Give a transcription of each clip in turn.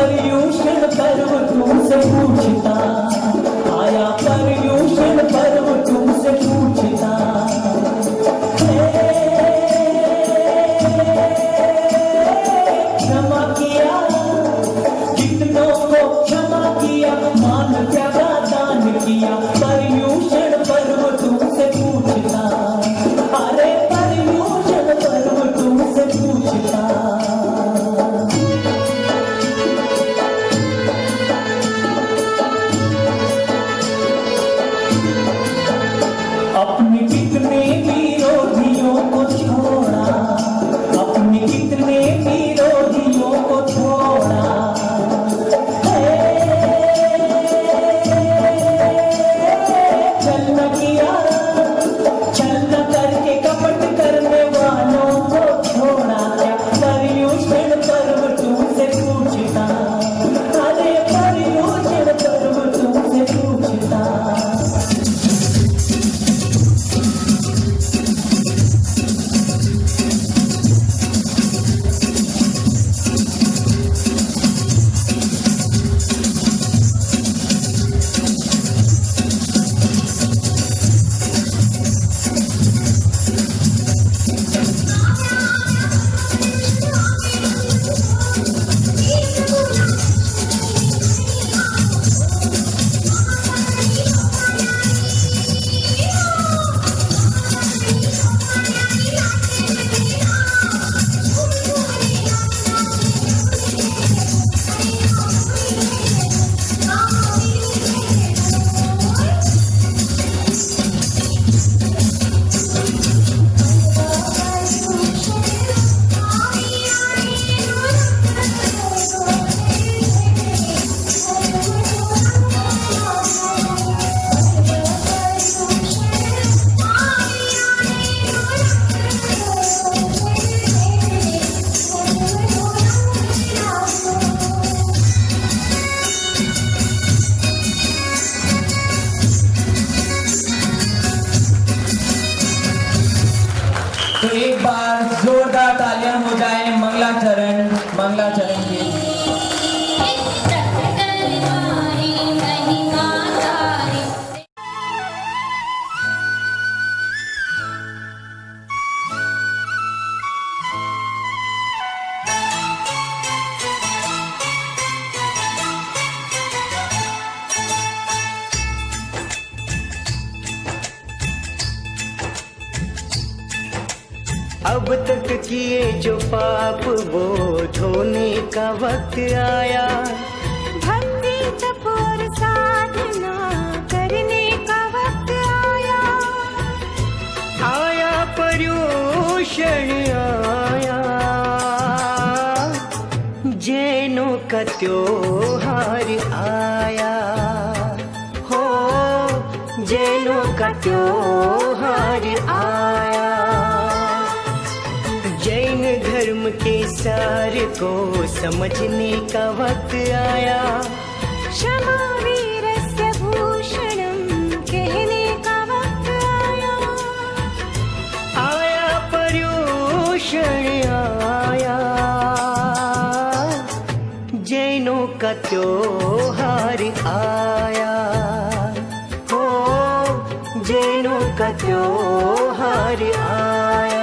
पर्यूषण पर्व तुमसे पूछता, आया पर्यूषण पर्व तुमसे पूछता। क्षमा किया कितनों को क्षमा किया, मान त्यागा दान किया, पर्यूषण पर्व तुमसे पूछता, अरे पर्यूषण पर्व तुमसे पूछता। अपने कितने विरोधियों को छोड़ा, अपने कितने विरोधियों को छोड़ा। छल न किया, छल न करके कपट करने वालों को छोड़ा। क्या पर्यूषण पर्व तुमसे पूछता, अरे पर्यूषण पर्व तुमसे पूछता। तो एक बार जोरदार तालियां हो जाए मंगलाचरण की। अब तक किए जो पाप वो धोने का वक्त आया, भक्ति तप और साधना करने का वक्त आया। आया पर्यूषण आया, जैनों का त्योहार आया हो, जैनों का त्योहार आया। जैन धर्म के सार को समझने का वक्त आया, क्षमा वीरस्य भूषणम कहने का वक्त आया। आया पर्यूषण आया, जैनों का त्योहार आया हो, जैनों का त्योहार आया।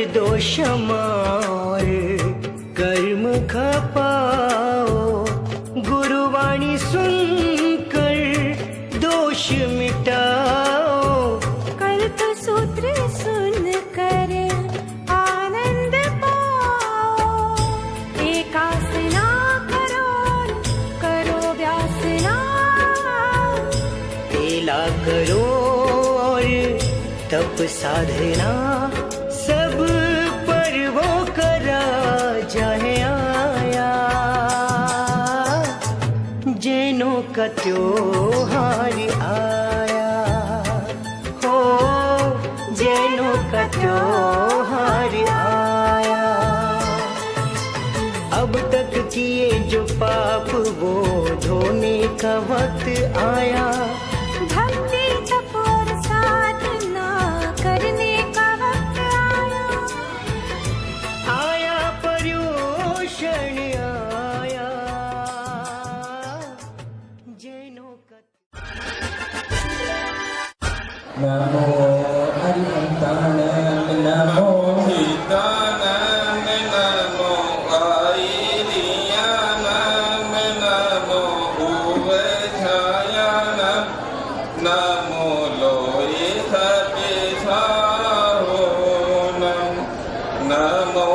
दो क्षमा और कर्म खपाओ, गुरुवाणी सुनकर दोष मिटाओ। कल्प सूत्र सुनकर आनंद पाओ, एकासना करो व्यासना। तेला करो और तप साधना, सब पर वो करा जाए आया। जैनों का त्योहार आया हो, जैनों का त्योहार आया। अब तक किए जो पाप वो धोने का वक्त आया। भक्ति तप और साधना करने का वक्त आया। आया पर्युषण आया, जैनों का। नमो हरिहंतानंद, नमो हितानंद, नमो आईरियानंद, नमो उवैधायानंद, नमो लोहितकेशारोनम, नमो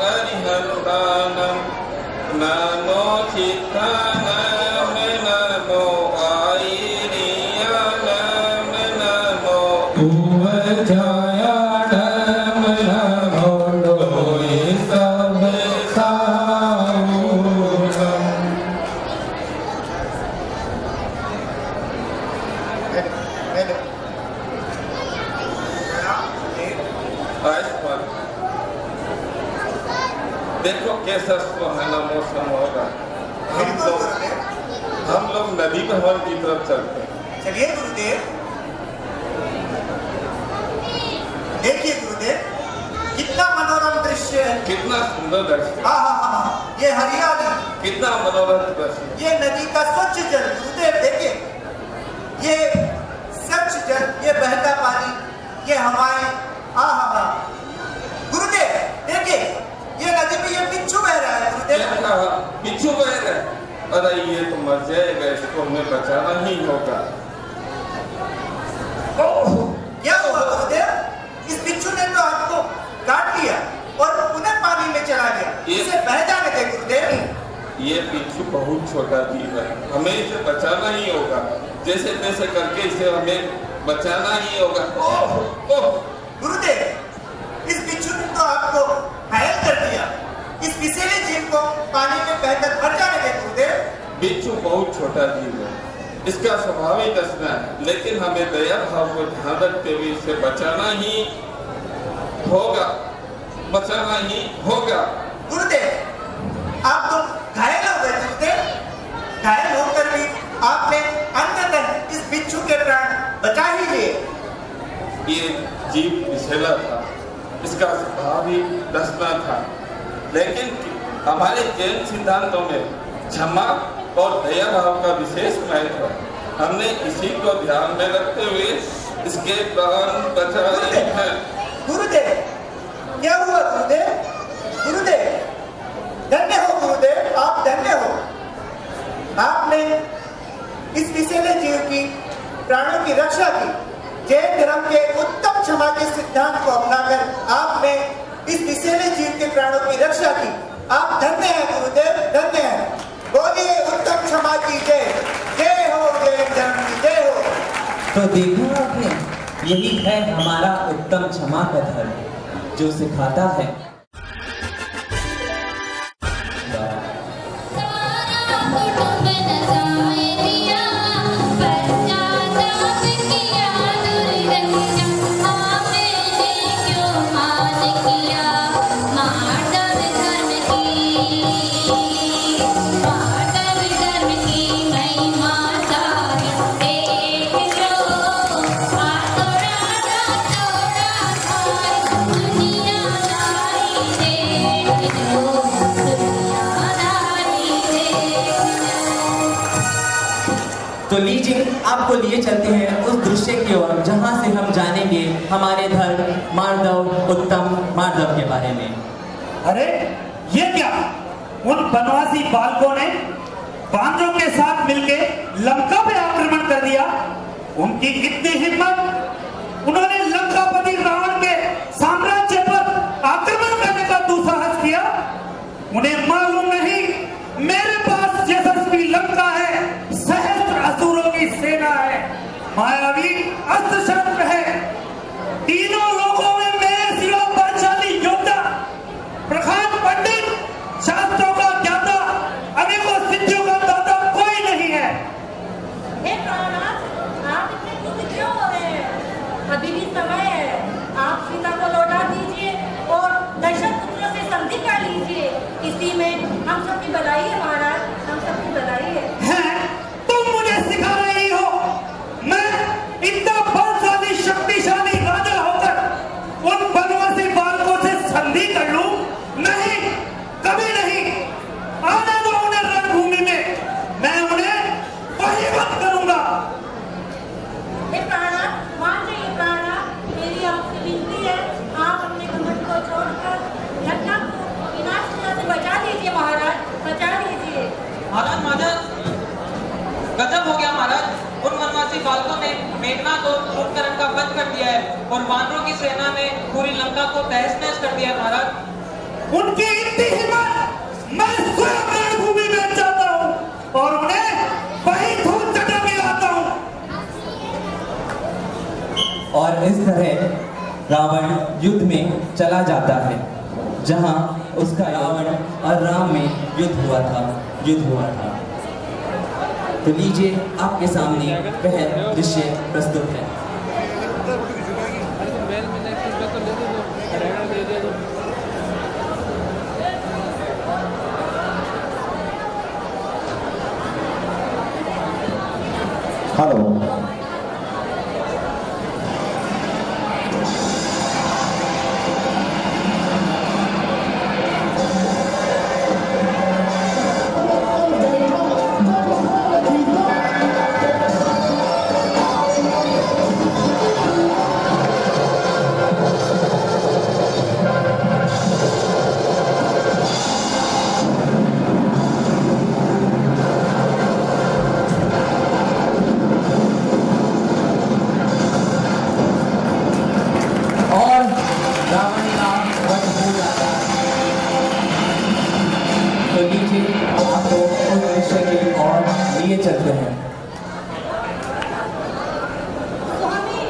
हरिहंतानंद, नमो चित्तानंद, नमो आईरियानंद, नमो उवैधायानंद, नमो लोहितकेशारोनम। आज पर देखो कैसा सुहाना मौसम होगा। हम लोग नदी भवन की तरफ चलते हैं। चलिए गुरुदेव। देखिए गुरुदेव, कितना मनोरम दृश्य है। कितना सुंदर दृश्य, हाँ हाँ हाँ, ये हरियाली, कितना मनोरम दृश्य। ये नदी का स्वच्छ जल। गुरुदेव देखिए, ये स्वच्छ जल, ये बहता पानी, ये हवाएं। हाँ हाँ हाँ गुरुदेव देखिए, ये नदी में ये बिच्छू बह रहा है। गुरुदेव क्या कहा? बिच्छू बह रहा है? अरे ये तो मर जाएगा, इसको हमें बचाना ही होगा। क्या हुआ गुरुदेव? इस बिच्छू ने तो आपको काट लिया और पुनः पानी में चला गया। इसे बह जाने दे गुरुदेव। ये बिच्छू बहुत छोटा जीव है, हमें इसे बचाना ही होगा। जैसे तैसे करके इसे हमें बचाना ही होगा। ओह ओह गुरुदेव, इस बिच्छू ने तो आपको घायल कर दिया। इस विषैले जीव को पानी में बहकर मर जाने दे गुरुदेव। बिच्छू बहुत छोटा जीव है, इसका स्वभाव ही डसना है, लेकिन हमें दया भाव को ध्यान रखते हुए इसे बचाना ही होगा, बचाना ही होगा। गुरुदेव, आप तो घायल हो गए गुरुदेव। घायल होकर भी आपने अंततः इस बिच्छू के प्राण बचा ही लिए। ये जीव विषैला था, इसका स्वभाव ही डसना था, लेकिन हमारे जैन सिद्धांतों में क्षमा और दया भाव का विशेष महत्व है। हमने इसी को ध्यान में रखते हुए इसके प्राण बचाए हैं। गुरुदेव, क्या हुआ गुरुदेव? गुरुदेव, धन्य हो गुरुदेव, आप धन्य हो। आपने इस विषैले जीव की प्राणों की रक्षा की। जैन धर्म के उत्तम क्षमा के सिद्धांत को अपनाकर आपने इस विषैले जीव के प्राणों की रक्षा की। आप धन्य हैं गुरुदेव, धन्य हैं। बोलिए उत्तम क्षमा की जय। जय हो जैन धर्म की जय हो। तो देखा आपने, यही है हमारा उत्तम क्षमा का धर्म, जो सिखाता है तो लीजिए आपको लिए चलते हैं उस दृश्य की ओर जहां से हम जानेंगे हमारे धर्म मार्दव उत्तम मार्दव माधव के बारे में। अरे ये क्या, उन वनवासी बालकों ने वानरों के साथ मिलकर लंका पे आक्रमण कर दिया। उनकी इतनी हिम्मत, उन्होंने लंकापति रावण के साम्राज्य पर आक्रमण करने का दुस्साहस किया। उन्हें मालूम नहीं मेरे पास यशस्वी लंका है, सहस्त्र असुरों की सेना है, मायावी अस्त्र शस्त्र है। तीनों लोगों में मेरे सिवा बलशाली योद्धा, प्रखान पंडित, शास्त्रों का ज्ञाता, अनेकों सिद्धियों का दाता कोई नहीं है। हे प्राणनाथ, आप इतने दुखी क्यों हो रहे हैं? अभी भी समय है, आप सीता को लौटा दीजिए और दशरथ पुत्रों से संधि कर लीजिए। इसी में हम सबकी भलाई है महाराज, हम सबकी भलाई है। हैं? तुम मुझे सिखा रही हो? मैं इतना बलशाली शक्तिशाली राजा होकर उन वनवासी बालकों से संधि कर लूं? नहीं, कभी नहीं। आने दो उन्हें रणभूमि में, मैं उन्हें वहीं वध करूंगा। हे प्राणनाथ, मान जाइए प्राणनाथ, मेरी आपसे विनती है, आप अपने घमंड को छोड़कर घटना को विनाश से बचा लीजिए महाराज, बचा लीजिए। महाराज गजब हो गया महाराज। उन वनवासी बालकों ने मेघनाथ और कुंभकर्ण का वध कर दिया है और वानरों की सेना ने पूरी लंका को तहस नहस कर दिया है महाराज। उनकी इतनी हिम्मत, मैं स्वयं रणभूमि में जाता हूँ और उन्हें वहीं धूल चटा के आता हूँ। और इस तरह रावण युद्ध में चला जाता है, जहां उसका रावण और राम में युद्ध हुआ था। तो लीजिए आपके सामने वह दृश्य प्रस्तुत है। हेलो, चलते हैं। स्वामी,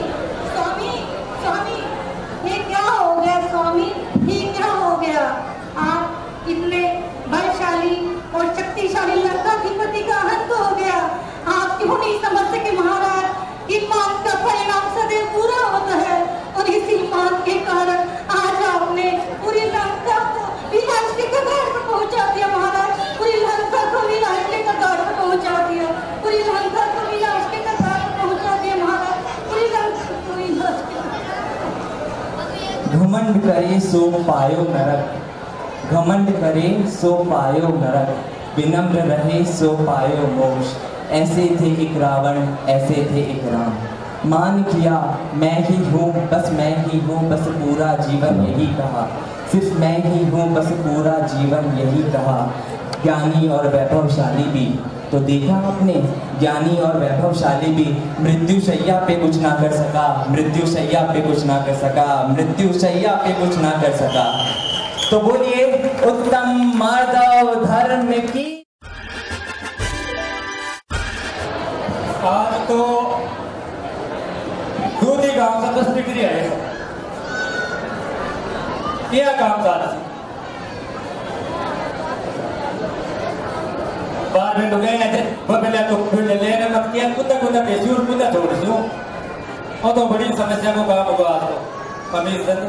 स्वामी, स्वामी, ये क्या हो गया स्वामी? ये क्या हो गया? आप इतने बलशाली और शक्तिशाली लंकाधिपति का अंत हो गया। आप क्यों नहीं समझ सके महाराज कि मान का परिणाम सदैव पूरा होता है, और इसी मान के कारण आज आपने पूरी लंका को विनाश के कगार पर पहुंचा दिया महाराज। पूरी लंका को विनाश के कगार पर पहुंचा दिया, पूरी लंका को विनाश के कगार पर पहुंचा दिया महाराज, पूरी लंका को विनाश के। घमंड करे सो पायो नरक, घमंड करे सो पायो नरक, विनम्र रहे सो पायो मोक्ष। ऐसे थे एक रावण, ऐसे थे एक राम। मान किया मैं ही हूँ, बस मैं ही हूँ, बस पूरा जीवन यही कहा। सिर्फ मैं ही हूँ, बस पूरा जीवन यही कहा। ज्ञानी और वैभवशाली भी, तो देखा आपने, ज्ञानी और वैभवशाली भी मृत्यु शैया पे कुछ ना कर सका, मृत्यु शैया पे कुछ ना कर सका, मृत्यु शैया पे कुछ ना कर सका। तो बोलिए उत्तम माधव धर्म की। आज तो दूधी गांव का 10 डिग्री है, क्या काम था? बाहर में गए थे, वो पहले तो फिर लेने मत किया, कुत्ता बेची और कुत्ता छोड़ दी। वो तो बड़ी समस्या को काम होगा आज तो कमीशन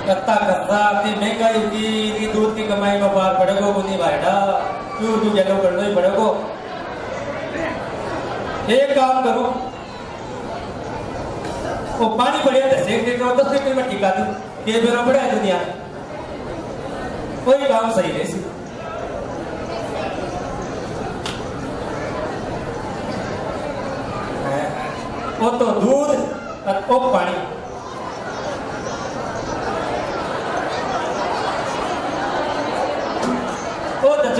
कत्ता अपनी महंगाई की दूध की कमाई में बाहर पड़ेगो को नहीं भाईडा, क्यों तू जलो करना ही पड़ेगो। एक काम करो, वो पानी बढ़िया से सेक देते हो, 10 रुपये में टिका दू, ये बेरो बड़ा है दुनिया, कोई काम सही नहीं। वो तो दूध और वो पानी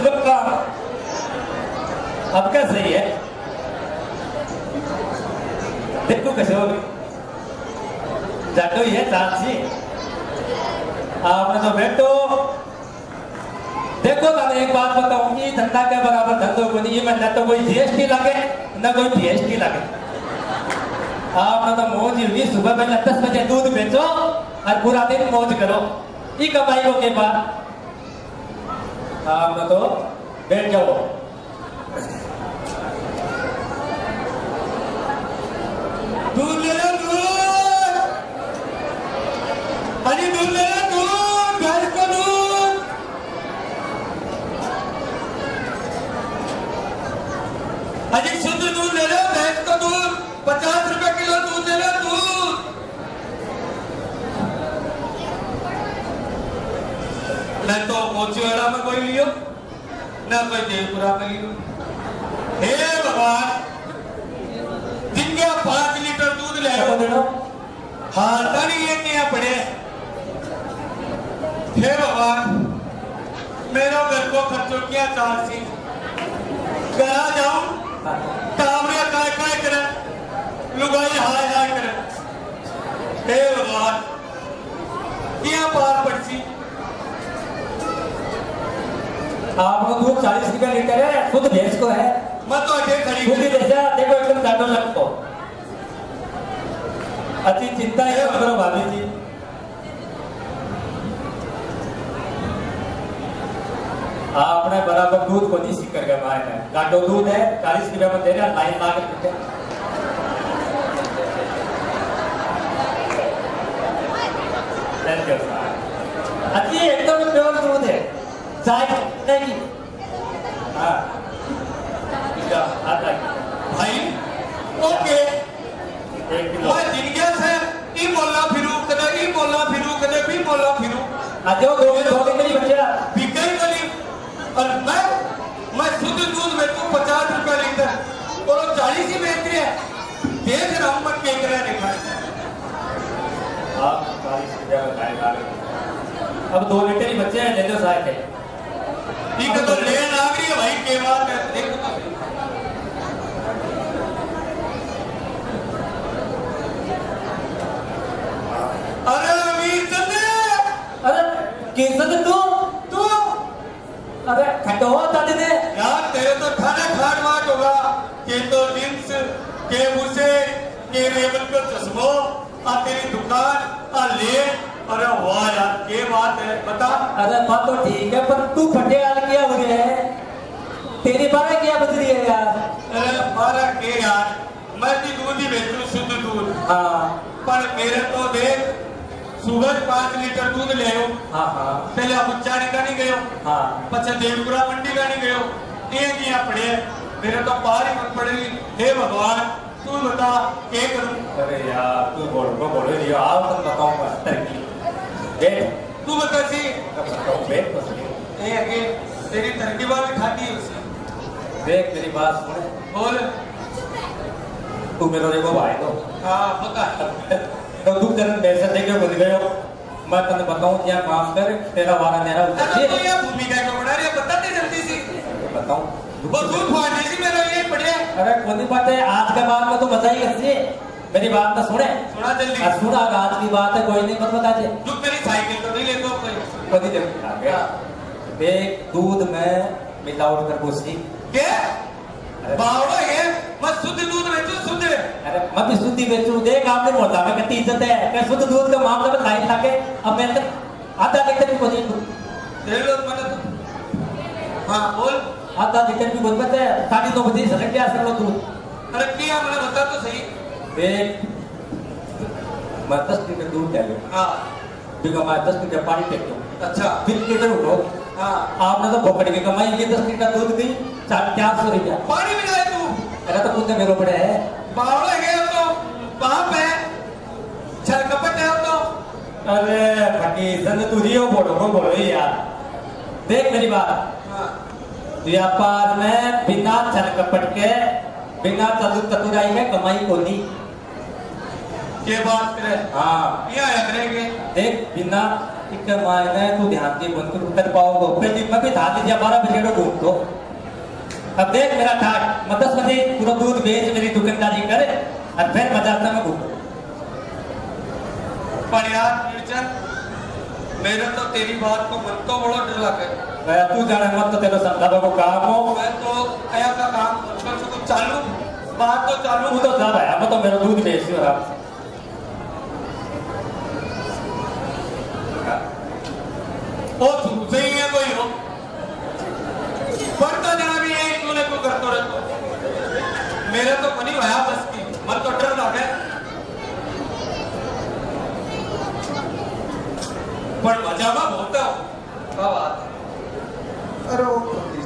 शुभ काम अब क्या सही है देखो कैसे हो जाटो ही है चाची आपने तो बैठो देखो मैं एक बात बताऊंगी धंधा के बराबर धंधों को नहीं मैं न तो कोई जीएसटी लगे न कोई जीएसटी लगे आपने तो मौज होगी सुबह में 10 बजे दूध बेचो और पूरा दिन मौज करो ये कमाई के बाद आपने तो बैठ जाओ दूध ले लो दूध अरे दूध ले लो दूध भैंस को दूध अरे शुद्ध दूध ले लो भैंस को दूध 50 रुपए किलो दूध ले लो दूध न तो मोचीवाड़ा में कोई लियो न कोई देवपुरा में लियो हे भगवान दिन के 5 लीटर दूध ले आओ हालता नहीं लेके पड़े हे भगवान मेरा घर को खर्चों किया 4 सी कहा जाऊं कामड़िया काय काय करे लुगाई हाय हाय करे हे भगवान क्या पार पड़सी आपको दूध 40 रुपए लीटर है खुद भैंस को है मैं तो अटे खड़ी जैसा देखो एकदम काटो लगतो अच्छी चिंता है करो भाभी जी आपने बराबर दूध को नहीं सीख करके मारे है काटो दूध है 40 रुपए में दे रहा लाइन ला के अच्छी एकदम प्योर दूध है चाय नहीं हाँ भाई ओके मैं जिंदगी से ई बोलना फिरू कदे भी बोलना फिरू आजो दो मेरी बच्चा बिकई गली और मैं शुद्ध दूध बेचूं 50 रुपए लीटर और 40 ही बेच रही है देख रहा हूं मैं क्या कर रहा है आप 40 रुपए का गाय ला रहे अब 2 लीटर ही बच्चे हैं ले लो साथ है ठीक है तो लेन आ गई है भाई के बात है देखो अरे अमीर चंदे अरे कैसे तू अरे खटो दादी ने यार तेरे तो खाना खाट माट होगा के तो जींस के मुझसे के रेबल का चश्मो आ तेरी दुकान आ ले अरे वाह यार के बात है बता अरे बात तो ठीक है पर तू फटे यार क्या हो गया है तेरी बारह क्या बदली है यार अरे बारह के यार मैं भी दूध ही बेचूं शुद्ध दूध हाँ पर मेरे तो देख सुबह 5 लीटर दूध ले आयो हाँ हाँ पहले उच्चारी का नहीं गयो हाँ पछे देवपुरा मंडी का नहीं गयो ये किया पड़े मेरे तो पार ही मत पड़ेगी हे भगवान तू बता क्या करूं अरे यार तू बोलो रियो आओ तो बताऊंगा तरक्की बैठ तू बता सी बताओ बैठ तो सही ये आगे तेरी तरकीबा भी खाती है उसे देख मेरी बात सुन बोल तू मेरे देखो भाई तो हाँ पक्का तो तू जन पैसे देके बन गयो मैं तने बताऊं क्या काम कर तेरा वाला मेरा उतर तो ये भूमिका को बना रही है बताते जल्दी सी बताऊं वो दूध फाड़ने सी मेरा ये पड़े अरे कोई बात है आज के बाद में तो बताई कैसे मेरी बात तो सुने सुना जल्दी सुना आज की बात है कोई नहीं मत बता दे तू मेरी साइकिल तो नहीं ले तो कोई जल्दी आ गया देख दूध में मिलावट कर पूछी क्या बावड़ा है मैं शुद्ध दूध बेचूं शुद्ध अरे मैं भी शुद्ध बेचूं देख आपने बोला मैं कितनी इज्जत है मैं शुद्ध दूध का मामला में लाइन लाके अब मैं तक आधा लीटर भी कोई तेरे लोग मतलब हाँ बोल आधा लीटर भी कोई बता है 2:30 बजे सड़क के आसर लो दूध अरे क्या मैंने बता तो सही देख मैं 10 लीटर दूध चाहिए हाँ बिका मैं 10 लीटर पानी फेंकूं अच्छा फिर लीटर उठो हाँ आपने तो पकड़ के कमाई ये 10 लीटर दूध दी 400 रुपया पानी मिलाए तू अरे तो कुछ मेरे पड़े है बावड़ा है तो वहां पे छल कपट है तो अरे फटी सन तू रियो बोलो यार देख मेरी बात हाँ व्यापार में बिना छल कपट के बिना चतुराई में कमाई को नहीं ये बात करे हाँ क्या करेंगे देख बिना इक्के मायने तू ध्यान दे बंद तो कर पाओगे फिर दिन में भी धार लीजिए 12 बजे को घूम तो अब देख मेरा ठाट मैं 10 बजे पूरा दूध बेच मेरी दुकानदारी करे और फिर बाजार में घूम पर यार निर्जन मेरे तो तेरी बात को मन तो बड़ा डर लगे मैं तू जाने मत तो तेरे समझाने को काम हो मैं तो आया का काम कर सकूं चालू बात तो चालू तू तो ज्यादा है मैं तो मेरा दूध बेच रहा ओ तू सही है कोई हो पर तो जना भी यही तूने को करतो रहतो मेरे तो बनी होया बस की मन तो डर लगे पर मजा में बहुत हो क्या बात अरे वो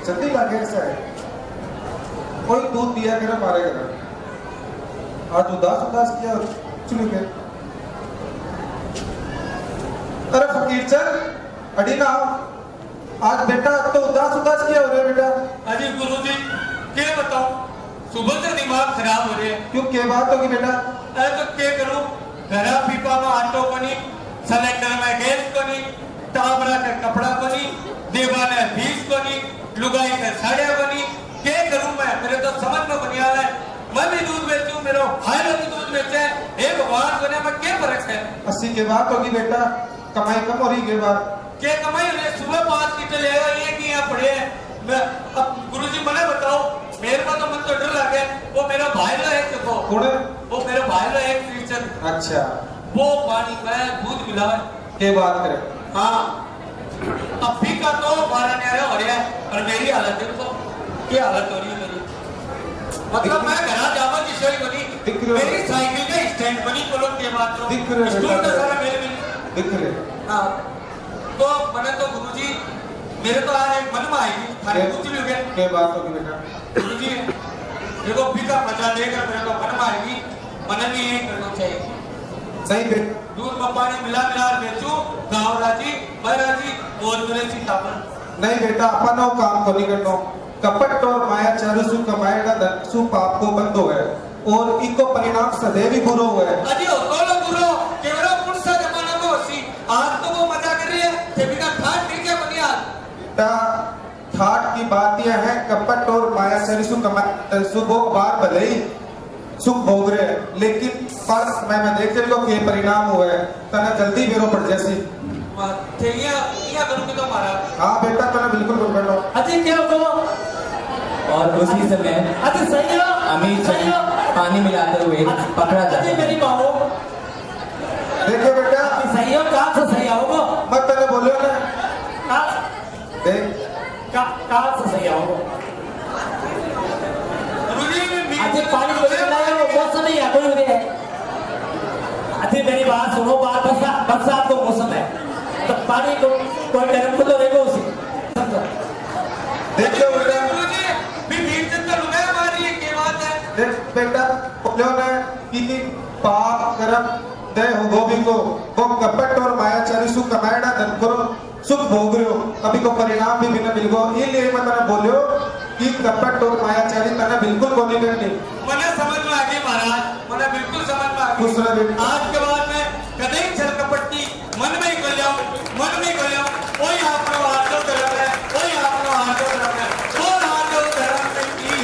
जल्दी लागे ऐसा है कोई दूध दिया करे मारे घर आज उदास उदास किया और चुन गए अरे फकीर चल अड़ी ना आज बेटा तो उदास उदास किया हो रहा है बेटा अजी गुरुजी क्या बताऊं सुबह से दिमाग खराब हो रहे हैं क्यों क्या बात होगी बेटा अरे तो क्या करूं घरा पीपा में आटो बनी सिलेंडर में गैस बनी टाबरा का कपड़ा बनी देवाने फीस बनी लुगाई का साड़िया बनी क्या करूं मैं मेरे तो समझ में बनिया है मैं भी दूध बेचूं मेरा भाई भी दूध बेचे एक भगवान बने में क्या फर्क है 80 के बात होगी बेटा कमाई कम हो रही के बाद क्या कमाई हो रही सुबह 5 लीटर ले ये कि यहाँ पड़े हैं अब गुरुजी मने बताओ मेरे को तो मन तो डर लगे वो मेरा भाई लो एक देखो कौन है वो मेरा भाई लो एक टीचर अच्छा वो पानी में दूध मिलावे के बात करे हाँ अब भी का तो 12 न्यारे हो रहा है और मेरी हालत देखो क्या हालत हो रही है मेरी मतलब मैं घरा जावा की शोई बनी मेरी साइकिल का स्टैंड बनी बोलो के बात लो दिख रहे स्टूल तो सारा मेरे में दिख रहे हाँ तो मैंने तो गुरुजी मेरे तो आज एक मन में आएगी थारे पूछ लोगे के बात होगी बेटा गुरुजी देखो भी का मजा देकर मेरे तो मन में आएगी मन में यही करना चाहिए नहीं बेटा दूध में पानी मिला मिला बेचू गाँव राजी राजी और मेरे सी तापर नहीं बेटा अपन काम को नहीं करना कपट और माया चारू सु कमाएगा धन सु पाप को बंद हो गए और इनको परिणाम सदैव ही बुरो हुए अजी हो तो बुरो केवरा पुरसा जमाना में होसी आज तो वो मजा कर रही है जब का ठाट नहीं क्या बनिया बेटा ठाट की बात यह है कपट और माया चारू सु कमाए सुबह बार भले ही सुख भोग रहे हैं लेकिन पर समय में देख रहे के परिणाम हुए तना जल्दी बेरो पड़ जैसी या करूंगी तो मारा हाँ बेटा तना बिल्कुल कर लो अजी क्या हो और उसी समय अजी सही हो अमीर सही हो पानी मिलाते हुए पकड़ा जाता अजी है मेरी माँ हो देखिए बेटा सही हो कहाँ से सही आओगे मत पहले बोलो ना देख कहाँ से सही आओगे अजी पानी मौसम नहीं है कोई है अजी मेरी बात सुनो बात बरसात को मौसम है तो पानी को कोई गर्म तो रहेगा उसी देखो बेटा देख बेटा बोलो ना कि पाप कर्म दे हो गोभी को वो कपट और माया चारी सुख कमाएड़ा धन करो सुख भोग रहे हो अभी को परिणाम भी बिना मिल गो इसलिए मैं तना बोलियो कि कपट और माया चारी तना बिल्कुल को नहीं करनी मने समझ में आ गई महाराज मने बिल्कुल समझ में आ गई दूसरा बेटा आज के बाद में कदे छल कपट की मन में ही कर जाओ कोई आपको आदो धर्म है कोई आपको आदो धर्म है और आदो धर्म की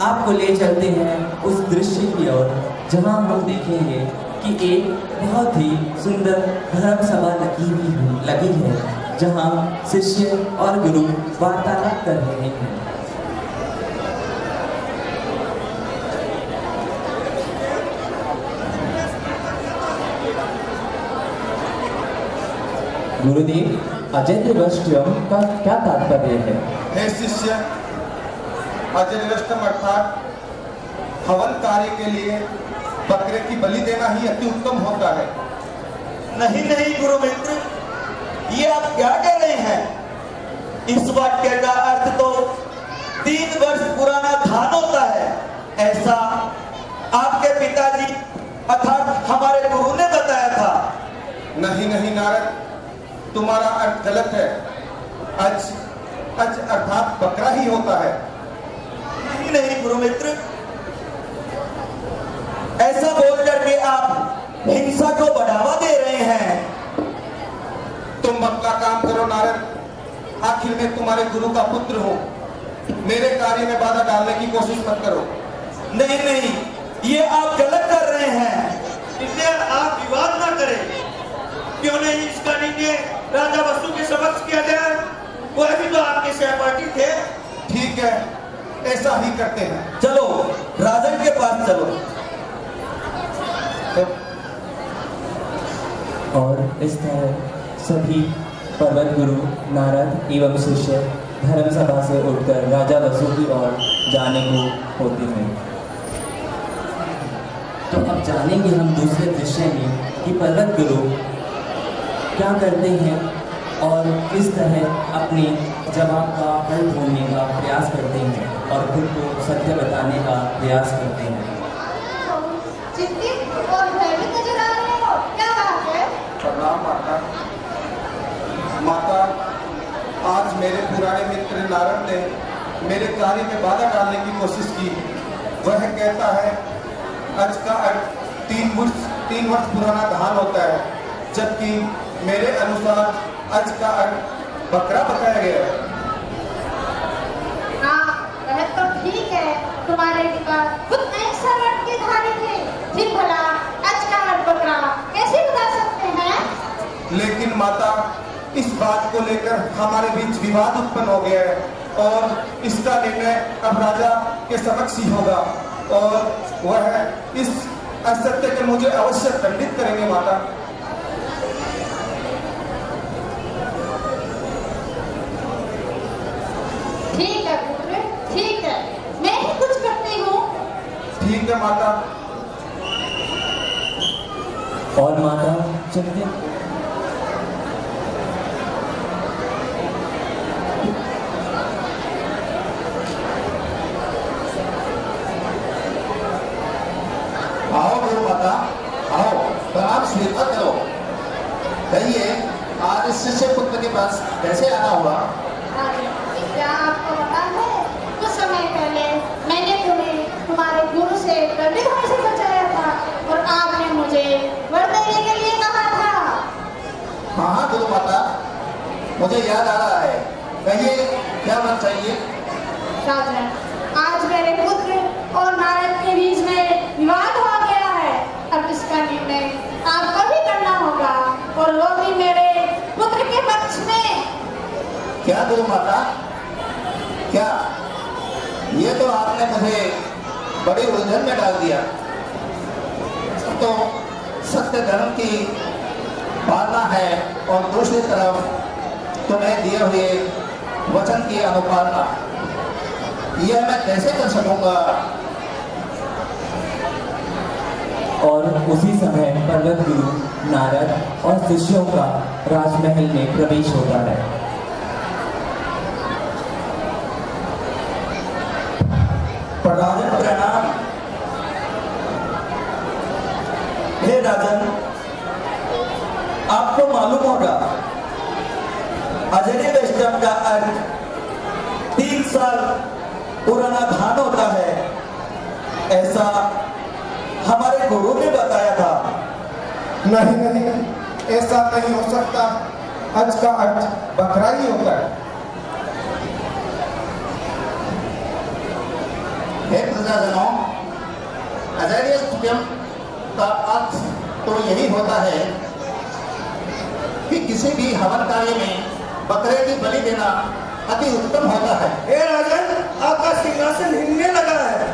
आपको ले चलते हैं उस दृश्य की ओर जहां हम देखेंगे कि एक बहुत ही सुंदर धर्म सभा लगी है जहाँ शिष्य और गुरु वार्तालाप कर रहे हैं। गुरुदेव, अजन्यवष्ट्यम का क्या तात्पर्य है? हे शिष्य, अजन्यवष्ट्यम अर्थात हवन कार्य के लिए बकरे की बलि देना ही अति उत्तम होता है। नहीं नहीं गुरु मित्र, ये आप क्या कह रहे हैं? इस वाक्य का अर्थ तो 3 वर्ष पुराना धान होता है, ऐसा आपके पिताजी अर्थात हमारे गुरु ने बताया था। नहीं नहीं नारद, तुम्हारा अर्थ गलत है। अज अर्थात बकरा ही होता है। नहीं नहीं गुरु मित्र, ऐसा बोल करके आप हिंसा को बढ़ावा दे रहे हैं। तुम अपना काम करो नारद, आखिर मैं तुम्हारे गुरु का पुत्र हूँ। मेरे कार्य में बाधा डालने की कोशिश मत करो। नहीं नहीं, ये आप गलत कर रहे हैं। इसलिए आप विवाद ना करें। क्यों नहीं इसका निर्णय राजा वसु के समक्ष किया जाए? वह भी तो आपके सहपाठी थे। ठीक है, ऐसा ही करते हैं। चलो राजन के पास चलो। और इस तरह सभी पर्वत गुरु नारद एवं शिष्य धर्म सभा से उठकर राजा वसु की ओर जाने को होते हैं। तो अब जानेंगे हम दूसरे दृश्य में कि पर्वत गुरु क्या करते हैं और किस तरह अपने जवाब का हल ढूंढने का प्रयास करते हैं और खुद को सत्य बताने का प्रयास करते हैं। चिंतित और भयभीत नजर आ रहे हो, क्या बात है? प्रणाम माता। माता, आज मेरे पुराने मित्र नारद ने मेरे कार्य में बाधा डालने की कोशिश की। वह कहता है आज का अर्थ 3 वर्ष पुराना धान होता है, जबकि मेरे अनुसार आज का अर्थ बकरा बताया गया है। हाँ, वह तो ठीक है। तुम्हारे पिता खुद ऐसा रट के धारे थे, फिर भला आज का अर्थ बकरा कैसे बता सकते हैं? लेकिन माता, इस बात को लेकर हमारे बीच विवाद उत्पन्न हो गया है और इसका निर्णय अब राजा के समक्ष ही होगा और वह इस असत्य के मुझे अवश्य दंडित करेंगे। माता, ठीक है पुत्र, ठीक है, मैं ही कुछ करती हूँ। ठीक है माता। और माता चलते आओ गुरु माता, आओ प्रणाम स्वीकार करो। कहिए, आज इस शिष्य पुत्र के पास कैसे आना हुआ? क्या आपको पता है, कुछ समय पहले मैंने तुम्हें तुम्हारे गुरु से दंडित होने से बचाया था और आपने मुझे वर देने के लिए कहा था। हाँ हाँ गुरु माता, मुझे याद आ रहा है। कहिए, क्या वर चाहिए? राजन, आज मेरे पुत्र और नारद के बीच में विवाद हो गया है। अब इसका निर्णय आपको भी करना होगा और वो भी मेरे पुत्र के पक्ष में। क्या गुरु माता, क्या? ये तो आपने मुझे बड़ी उलझन में डाल दिया। तो सत्य धर्म की पालना है और दूसरी तरफ तुम्हें दिए हुए वचन की अनुपालना, यह मैं कैसे कर सकूंगा? और उसी समय पर्वत गुरु नारद और शिष्यों का राजमहल में प्रवेश होता है। राजन प्रणाम। हे राजन, आपको मालूम होगा अजन्य वैष्णव का अर्थ 3 साल पुराना धान होता है, ऐसा हमारे गुरु ने बताया था। नहीं नहीं, ऐसा नहीं हो सकता। आज का अर्थ बकरा ही होता है। हे प्रजाजनों, अजन्य का अर्थ तो यही होता है कि किसी भी हवन कार्य में बकरे की बलि देना अति उत्तम होता है। हे राजन, आपका सिंहासन हिलने लगा है,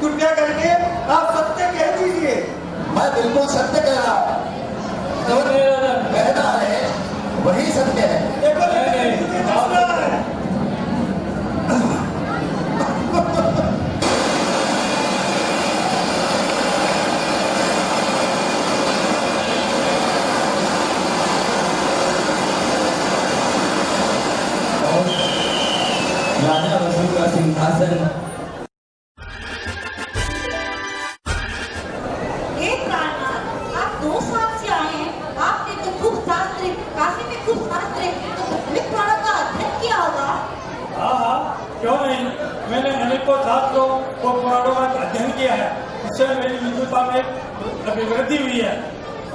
कृपया करके आप सत्य कह दीजिए। मैं बिल्कुल सत्य कह रहा हूँ, जो कहना है वही सत्य है। राजा वसु का सिंहासन आप 2 साल से आए हैं, आपने तो खूब शास्त्र काशी में खूब शास्त्र तो अनेक पुराणों का अध्ययन किया होगा। हाँ, क्यों नहीं, मैंने अनेकों शास्त्रों और पुराणों का अध्ययन किया है, इससे मेरी विद्वता में अभिवृद्धि हुई है।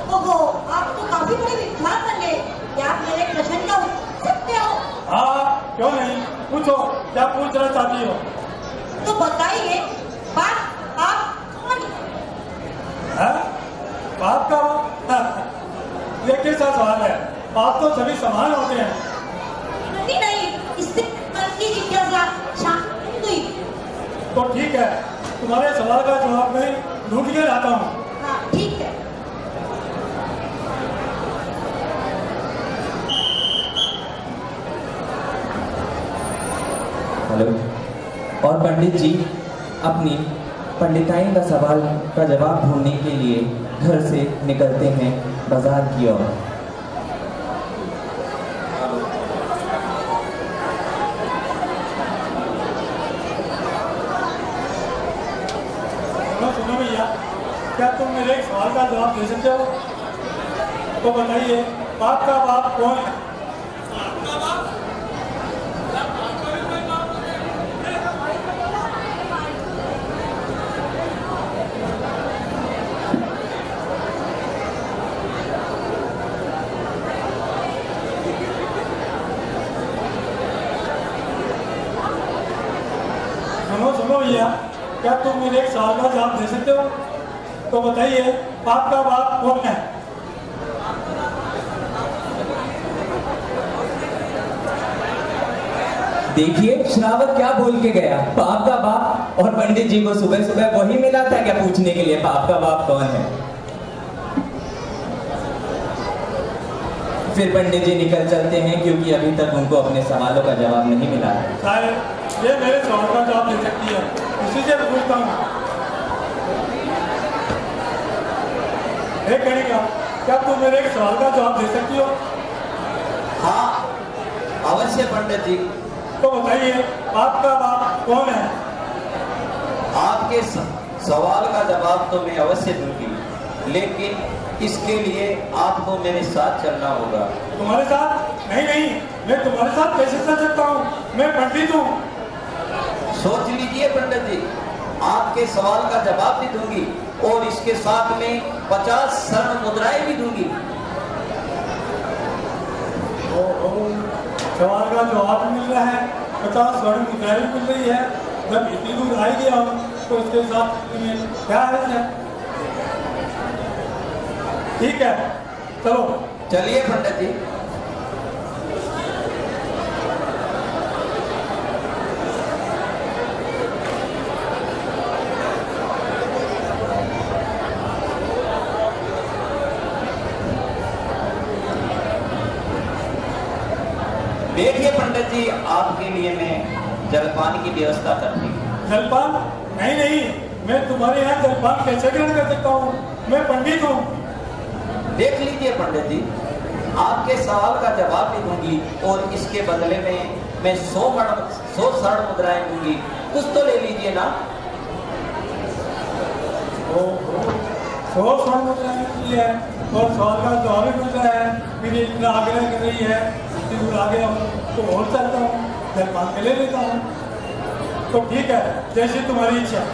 ओहो, आप तो काफी बड़े विद्वान बने, क्या आप मेरे प्रश्न का उत्तर सकते हो? हाँ, क्यों नहीं, पूछो, क्या पूछना चाहती हो? तो बताइए, बाप आप कौन है? बाप का ये कैसा सवाल है? बाप तो सभी समान होते हैं। नहीं, इससे मन की जिज्ञासा शांत हुई। तो ठीक है, तुम्हारे सवाल का जवाब मैं ढूंढ के लाता हूँ। हाँ, ठीक है। हेलो। और पंडित जी अपनी पंडिताई का सवाल का जवाब ढूंढने के लिए घर से निकलते हैं बाजार की ओर। सुनो भैया, क्या तुम मेरे एक सवाल का जवाब दे सकते हो? तो बताइए, बाप का बाप कौन है? सुनो भैया, क्या तुम मेरे एक सवाल का जवाब दे सकते हो? तो बताइए, बाप का बाप कौन है? देखिए श्रावक क्या बोल के गया, बाप का बाप। और पंडित जी को सुबह सुबह वही मिला था क्या पूछने के लिए, बाप का बाप कौन है? फिर पंडित जी निकल चलते हैं, क्योंकि अभी तक उनको अपने सवालों का जवाब नहीं मिला है। शायद ये मेरे सवाल का जवाब दे सकती है, इसी से पूछता हूँ। करेगा, क्या तुम मेरे एक सवाल का जवाब दे सकती हो? हाँ, अवश्य पंडित जी। तो बताइए, बाप का बाप कौन है? आपके सवाल का जवाब तो मैं अवश्य दूंगी, लेकिन इसके लिए आपको मेरे साथ चलना होगा। तुम्हारे साथ? नहीं, मैं तुम्हारे साथ कैसे चल सकता हूँ? मैं पंडित हूँ। सोच लीजिए पंडित जी, आपके सवाल का जवाब भी दूंगी और इसके साथ में 50 स्वर्ण मुद्राएं भी दूंगी। सवाल का जवाब भी मिल रहा है, 50 स्वर्ण मुद्राएं भी मिल रही है। जब इतनी दूर आई गया हूँ तो इसके साथ क्या है? ठीक है, चलो चलिए पंडित जी। देखिए पंडित जी, आपके लिए मैं जलपान की व्यवस्था करती हूँ। जलपान? नहीं, मैं तुम्हारे यहाँ जलपान कैसे ग्रहण कर सकता हूँ? मैं पंडित हूँ। देख लीजिए पंडित जी, आपके सवाल का जवाब भी दूंगी और इसके बदले में मैं 100 स्वर्ण मुद्राएं दूंगी। कुछ तो ले लीजिए ना। 100 स्वर्ण मुद्राएं मिली है और सवाल का जवाब भी मिल रहा है। फिर इतना आग्रह कर रही है, इतनी दूर आ गया हूँ तो और चलता हूँ, जलपान के ले लेता हूँ। तो ठीक है, जैसी तुम्हारी इच्छा।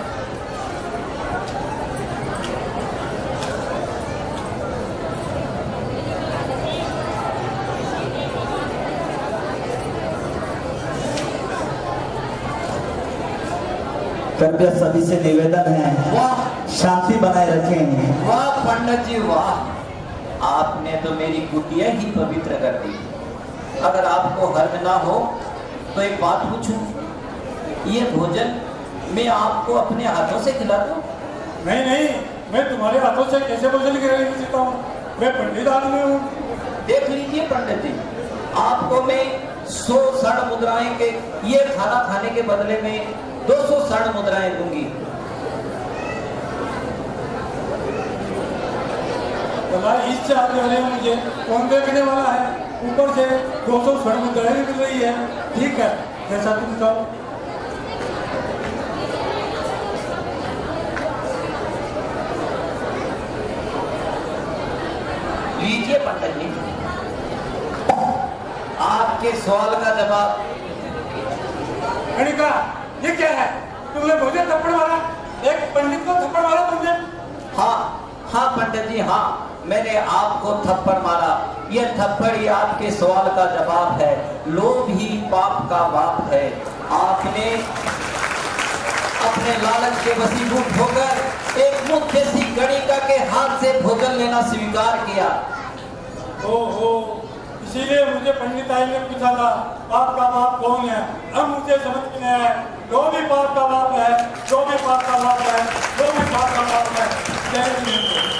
कृपया सभी से निवेदन है, वाह, शांति बनाए रखें। वाह पंडित जी वाह, आपने तो मेरी कुटिया ही पवित्र कर दी। अगर आपको हर्ज ना हो तो एक बात पूछूं, ये भोजन मैं आपको अपने हाथों से खिला दूं? नहीं नहीं, मैं तुम्हारे हाथों से कैसे भोजन खिला सकता हूँ? मैं पंडित आदमी हूँ। देख लीजिए पंडित जी, आपको मैं 100 स्वर्ण मुद्राएं के ये खाना खाने के बदले में 200 स्वर्ण मुद्राएं दूंगी। भला इस चाहने वाले मुझे कौन देखने वाला है? ऊपर से 200 स्वर्ण मुद्राएं भी मिल रही है। ठीक है, जैसा तुम चाहो। लीजिए पंडित जी, आपके सवाल का जवाब। कणिका, ये क्या है? तुमने मुझे थप्पड़ मारा? एक पंडित को थप्पड़ मारा तुमने? हाँ हाँ पंडित जी, हाँ, मैंने आपको थप्पड़ मारा। ये थप्पड़ ही आपके सवाल का जवाब है। लोभ ही पाप का बाप है। आपने अपने लालच के वशीभूत होकर एक मुख्य सी गणिका के हाथ से भोजन लेना स्वीकार किया। ओहो, इसीलिए मुझे पंडित आई ने पूछा था पाप का बाप कौन है। अब मुझे समझ में आया है, जो भी पाप का बाप है, जो भी पाप का बाप है, जो भी पाप का बाप है, जय हिंद।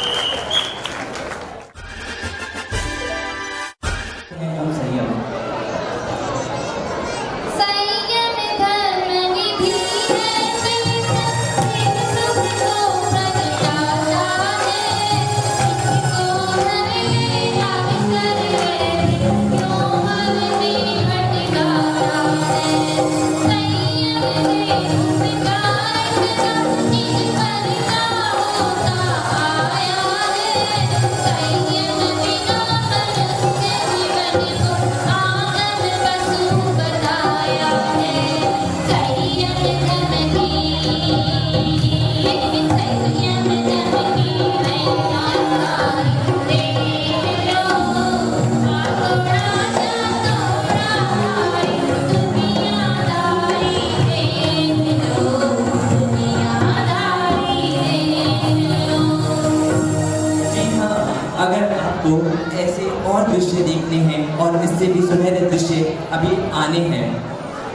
देखने हैं और इससे भी सुनहरे दृश्य अभी आने हैं,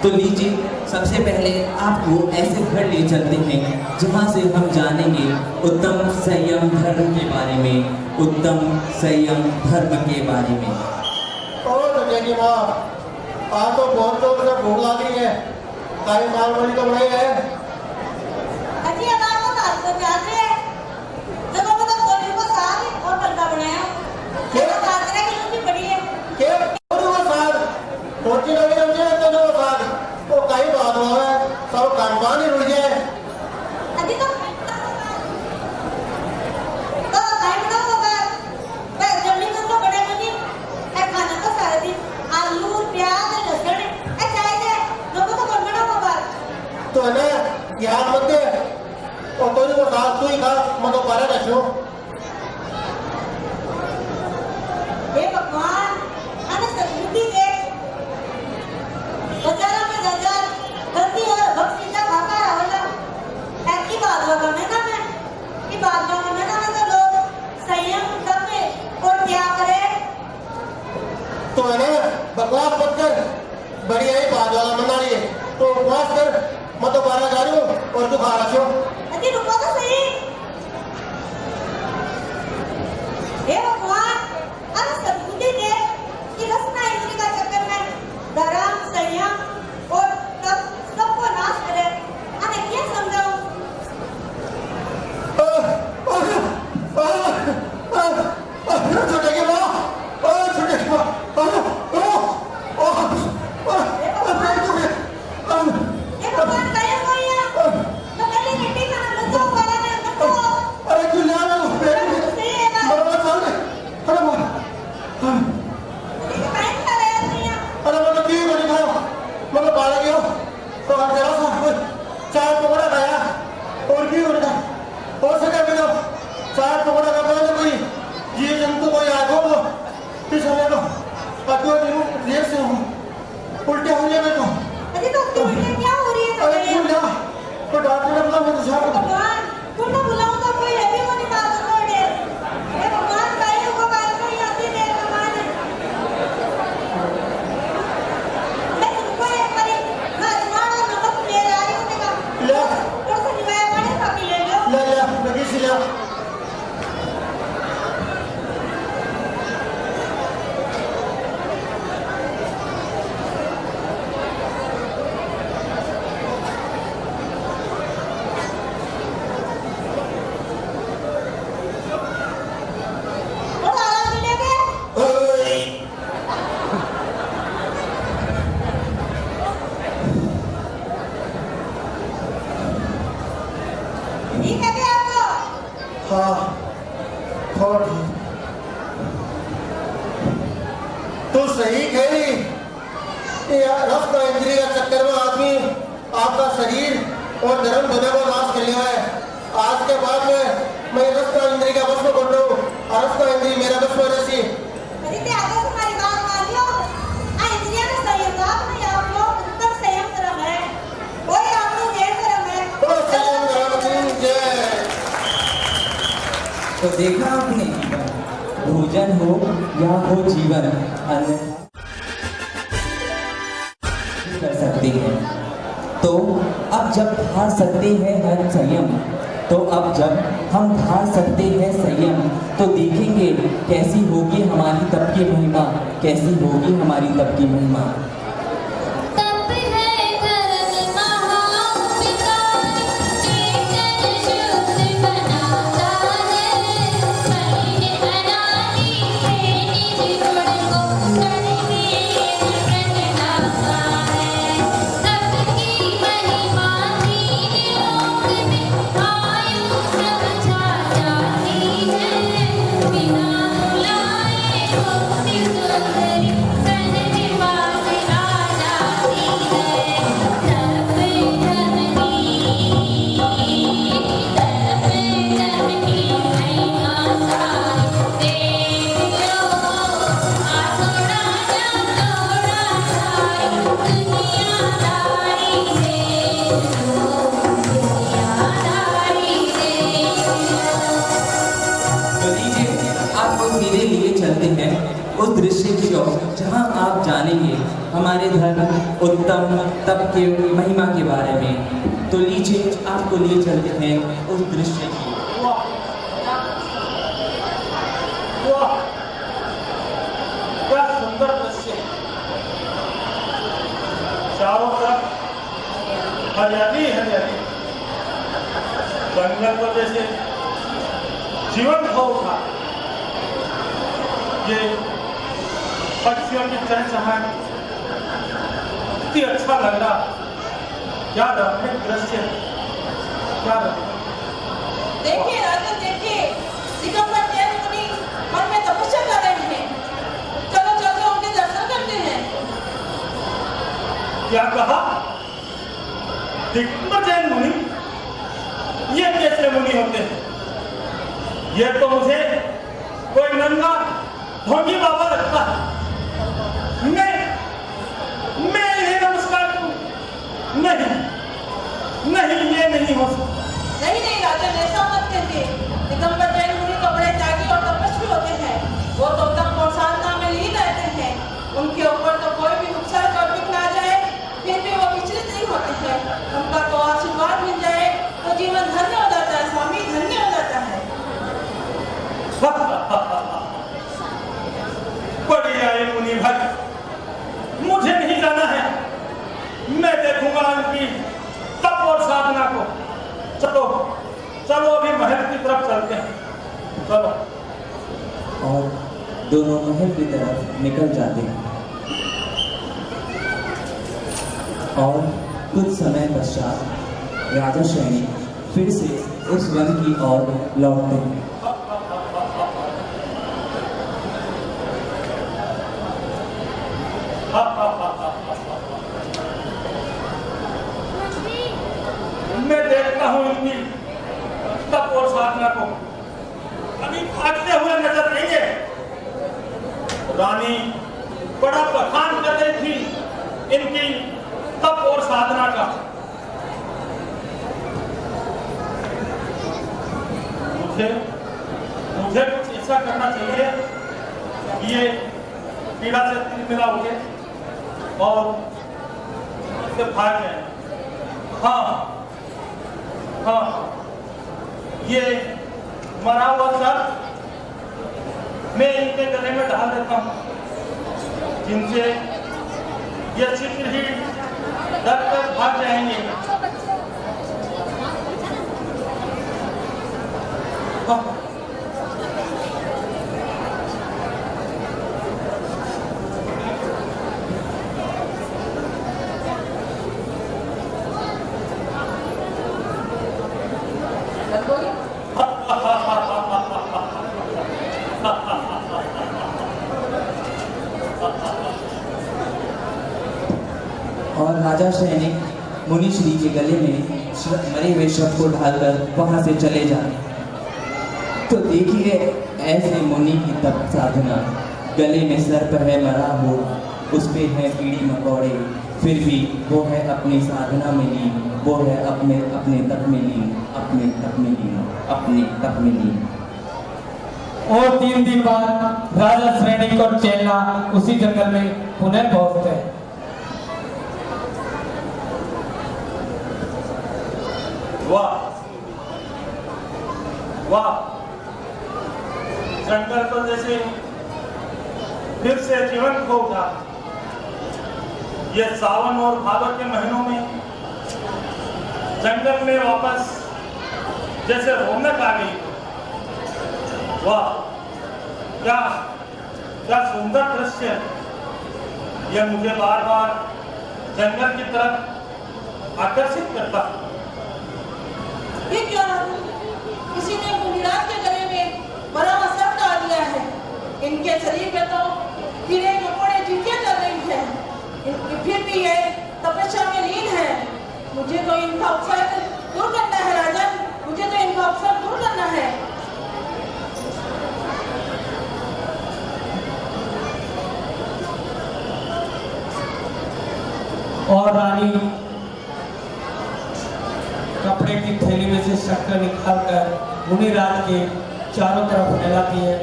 तो लीजिए सबसे पहले आपको ऐसे घर ले चलते हैं जहां से हम जानेंगे उत्तम संयम धर्म के बारे में, उत्तम संयम धर्म के बारे में। माँ, आज तो बहुत जोर से भूख लगी है। तारी माल वाली तो बनाई है। अजी अब आपको बात को जाते हैं। जब वो तो कोई को साग और बल्ला बनाया। ये तो बाजरे की रोटी पड़ी है। के कोई को साग रोटी लगी है तो जो साग वो कई बात हुआ है, सब कांबान ही रुक जाए। अजी तो टाइम ना होगा। मैं जल्दी तो बड़े नहीं है, खाना तो सारे दिन आलू प्याज लहसुन है चाहिए, लोगों को बनना होगा। तो है ना यार मत दे और तो वो साग तू ही खा, मैं तो पारा रखो। हे भगवान, अने सद्बुद्धि दे। बजारा में जजर गंदी और भक्ति का खाता है वाला। ऐसी बात लगा मैं ना मैं की बात लगा मैं ना तो लोग संयम करके और क्या करे। तो है ना बकवास मत कर, बढ़िया ही बात वाला मना रही है तो उपवास कर, मैं तो बारह जा रही हूँ और तू खा रखो। अजी रुको तो सही। हे भगवान, अरे सद्बुद्धि दे कि रसना इंद्री का चक्कर में धर्म संयम और तब सबको नाश करे। अने क्या समझाऊं? छुटेगी माँ, छुटेगी माँ। हे भगवान, क्या हो गया? तो पहले मिट्टी का नाम लो वाला ने रखो। अरे क्यों ले आया वो? मरवा चल दे। अरे वो काय कर रहे हैं भैया? अरे मैं तो क्यों नहीं खाया, मैं तो बाहर गया तो आप जरा सा चाय पकौड़ा खाया और क्यों उठा हो सके मैं तो चाय पकौड़ा का बोले कोई ये जंतु कोई आ गो पिछले लो अतो दिन देर से हूँ उल्टे हो रही है मैं तो। अजी तो उल्टे क्या हो रही है? अरे क्यों ना तो डॉक्टर ने बोला मैं तो जा भगवान, तुम तो बुलाओ तो कोई है भी वो निकाल दो दे। हे भगवान, काय को बात नहीं आती दे भगवान। हाँ थोड़ा ठीक। तू सही कह रही रफ्त इंद्री का चक्कर में आदमी आपका शरीर और धर्म दोनों को नाश कर लिया है। आज के बाद में मैं रफ्त इंद्री का बस में कर लूँ और रफ्त इंद्री मेरा बस में रसी। तो देखा आपने, भोजन हो या हो जीवन, अन्यथा कर सकते हैं। तो अब जब धार सकते हैं हर संयम, तो अब जब हम धार सकते हैं संयम, तो देखेंगे कैसी होगी हमारी तप की महिमा, कैसी होगी हमारी तप की महिमा। उस दृश्य की ओर जहाँ आप जानेंगे हमारे धर्म उत्तम तप के महिमा के बारे में। तो लीजिए आपको लिए चलते हैं उस दृश्य की। क्या सुंदर दृश्य, चारों तरफ हरियाली हरियाली, जंगल को जैसे जीवन हो उठा। ये पक्षियों की चहचहाट इतनी अच्छा लग रहा। क्या रमणीय दृश्य, क्या देखिए राजा, देखिए दिगंबर जैन मुनि मन में तपस्या कर रहे हैं। चलो चलो उनके दर्शन करते हैं। क्या कहा? दिगंबर जैन मुनि? ये कैसे मुनि होते हैं? ये तो मुझे कोई नंगा ढोंगी बाबा लगता है। मैं इन्हें नमस्कार करूं? नहीं नहीं, ये नहीं हो सकता। नहीं राजन, ऐसा मत कहिए। दिगंबर जैन मुनि तो बड़े त्यागी और तपस्वी होते हैं। वो तो तप और साधना में लीन रहते हैं। उनके ऊपर तो कोई भी उपसर्ग और विघ्न आ जाए फिर भी वो विचलित नहीं होते हैं। उनका तो आशीर्वाद मिल जाए तो जीवन धन्य हो जाता है स्वामी, धन्य हो जाता है। बड़ी आए मुनि भाई, मुझे नहीं जाना है। मैं देखूंगा उनकी तप और साधना को। चलो चलो अभी महल की तरफ चलते हैं। चलो। और दोनों महल की तरफ निकल जाते हैं। और कुछ समय पश्चात राजा श्रेणी फिर से उस वन की ओर लौटते हैं। मैं देखता हूँ इनकी तप और साधना को। अभी भागते हुए नजर नहीं है। रानी बड़ा बखान कर रही थी इनकी तप और साधना का। मुझे कुछ ऐसा करना चाहिए कि ये पीड़ा से मिला हो गए और इससे भाग जाए। हाँ, ये मरा हुआ सर मैं इनके गले में डाल देता हूँ, जिनसे ये शीघ्र ही डर कर भाग जाएंगे। और राजा सैनिक मुनि श्री के गले में मरे हुए शव को ढालकर वहां से चले जाए। तो देखिए ऐसे मुनि की तप साधना, गले में सर्प है मरा हुआ, उस पे है कीड़ी मकोड़े, फिर भी वो है अपनी साधना में लीन, वो है अपने तप में लीन, अपने तप में लीन। और 3 दिन बाद राजा सैनिक और चेला उसी जंगल में पुनः पहुंचते हैं। वाह वाह, जंगल तो जैसे फिर से जीवंत हो उठा। ये सावन और भादों के महीनों में जंगल में वापस जैसे रौनक आ गई। वाह, क्या क्या सुंदर दृश्य। यह मुझे बार बार जंगल की तरफ आकर्षित करता। ये क्या किसी ने मुनिराज के गले में बड़ा असर डाल दिया है। इनके शरीर में तो कीड़े मकोड़े चीटियां चल रही है, फिर भी ये तपस्या में लीन है। मुझे तो इनका उपसर्ग दूर करना है राजन, मुझे तो इनका उपसर्ग दूर करना है। और रानी कपड़े की थैली में से शक्कर निकालकर मुनिराज के चारों तरफ फैलाती है,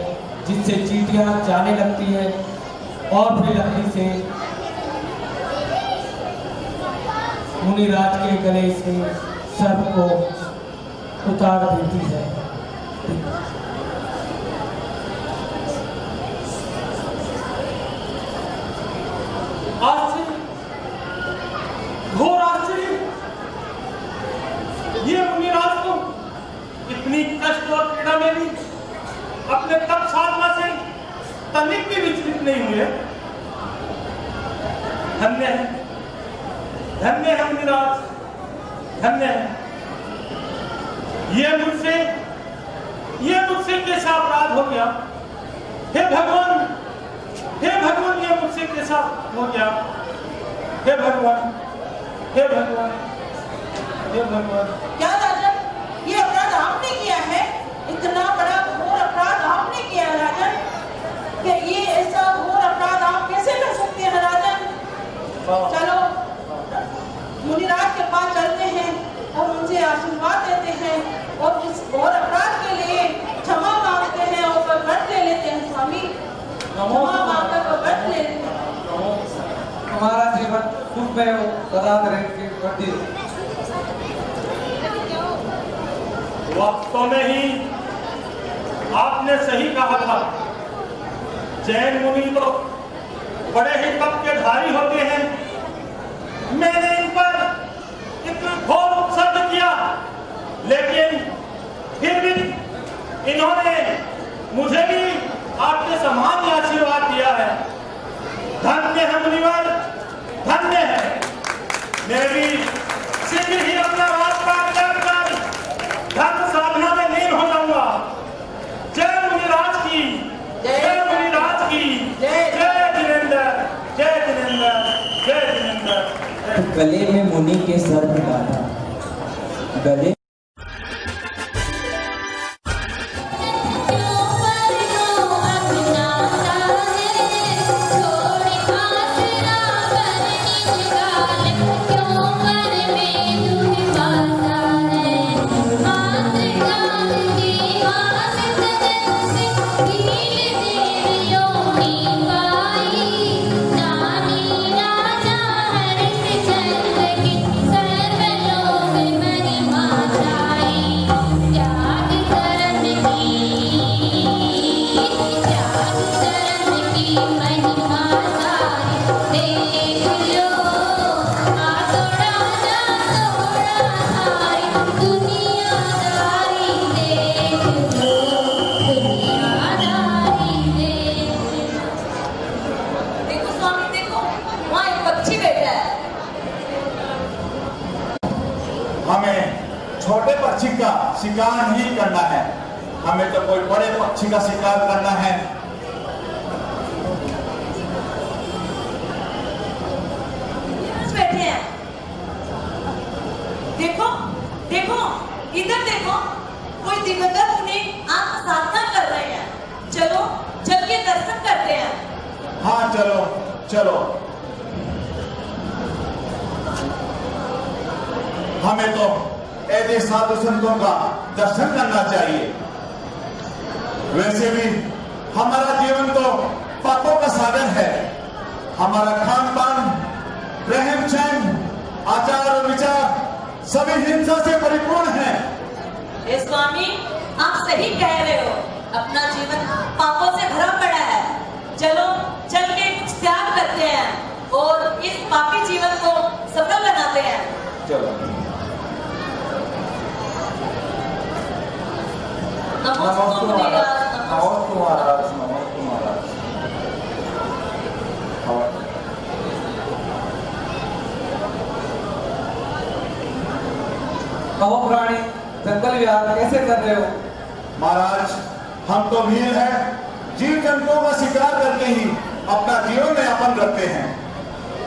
जिससे चींटियां जाने लगती है और फिर लकड़ी से मुनिराज के गले से सर्प को उतार देती है। आश्चर्य, घोर आश्चर्य। ये मुनिराज को इतनी कष्ट और पीड़ा में भी अपने तप साधना से तनिक भी विचलित नहीं हुए। धन्य है मुनिराज, धन्य है। ये मुझसे कैसा अपराध हो गया? हे भगवान, ये मुझसे कैसा हो गया? हे भगवान। क्या राजन, ये अपराध आपने किया है? इतना बड़ा घोर अपराध आपने किया है राजन। कि ये ऐसा घोर अपराध आप कैसे कर सकते हैं राजन? चलो मुनिराज के पास चलते हैं और उनसे आशीर्वाद देते हैं और इस घोर अपराध के लिए क्षमा मांगते हैं और व्रत ले लेते हैं। स्वामी, क्षमा मांगकर व्रत ले लेते हैं। हमारा जीवन सुख में हो सदा रहेंगे। वास्तव में ही आपने सही कहा था। जैन मुनि तो बड़े ही तप के धारी होते हैं। मैंने इन पर इतना घोर उपसर्ग किया, लेकिन फिर भी इन्होंने मुझे भी आपके समान ही आशीर्वाद दिया है। धन्य है मुनिवर, धन्य है। मैं भी शीघ्र ही अपना रास्ता त्याग कर धर्म साधना में लीन हो जाऊंगा। जय मुनिराज की, जय मुनिराज की, जय जिनेंद्र, जय जिनेंद्र, जय जिनेंद्र। गले में मुनि के सर्प डाला, गले छोटे पक्षी का शिकार नहीं करना है, हमें तो कोई बड़े पक्षी का शिकार करना है। बैठे हैं देखो देखो इधर देखो, कोई दिवंगत मुनि आपका साधना कर रहे हैं। चलो चल के दर्शन करते हैं। हाँ चलो चलो। हमें तो ऐसे साधु संतों का दर्शन करना चाहिए। वैसे भी हमारा जीवन तो पापों का साधन है। हमारा खान पान, रहन सहन, आचार और विचार सभी हिंसा से परिपूर्ण है। हे स्वामी, आप सही कह रहे हो। अपना जीवन पापों से भरा पड़ा है। चलो चल के कुछ त्याग करते हैं और इस पापी जीवन को सफल बनाते हैं। चलो। नमोस्तु महाराज। नमोस्तु महाराज। नमोस्तु महाराज। कहो प्राणी, जंगल विहार कैसे कर रहे हो? महाराज, हम तो वीर हैं, जीव जंतुओं का शिकार करके ही अपना जीवन यापन करते हैं।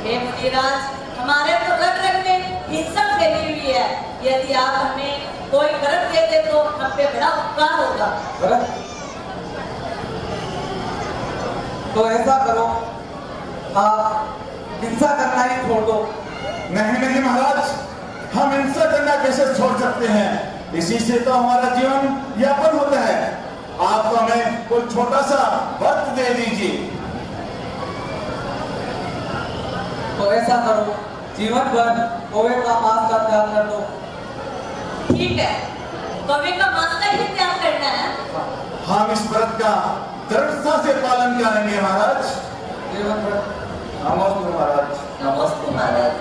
हे मुनिराज, हमारे तो रग रग में हिंसा फैली हुई है। यदि आप हमें कोई वरद दे दे तो हम पे बड़ा उपकार होगा। वरद? तो ऐसा करो, आप हिंसा करना ही छोड़ दो। नहीं नहीं महाराज, हम हिंसा करना कैसे छोड़ सकते हैं? इसी से तो हमारा जीवन यापन होता है। आप तो हमें कोई छोटा सा वक्त दे दीजिए। तो ऐसा करो, जीवन भर कौवे का मांस का त्याग कर दो। ठीक है, कौवे का मांस का ही त्याग करना है। हम इस व्रत का दृढ़ता से पालन करेंगे महाराज। जीवन भर। नमस्ते महाराज। नमस्ते महाराज।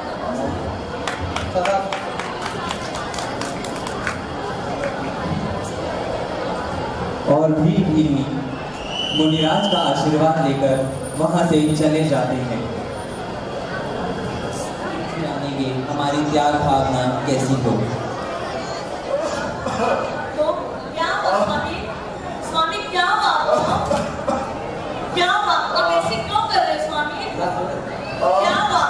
और भी मुनिराज का आशीर्वाद लेकर वहां से चले जाते हैं। जानेंगे हमारी त्याग भावना कैसी हो। तो क्या हुआ स्वामी? स्वामी क्या हुआ? क्या हुआ? आप ऐसे क्यों कर रहे हो स्वामी? क्या हुआ?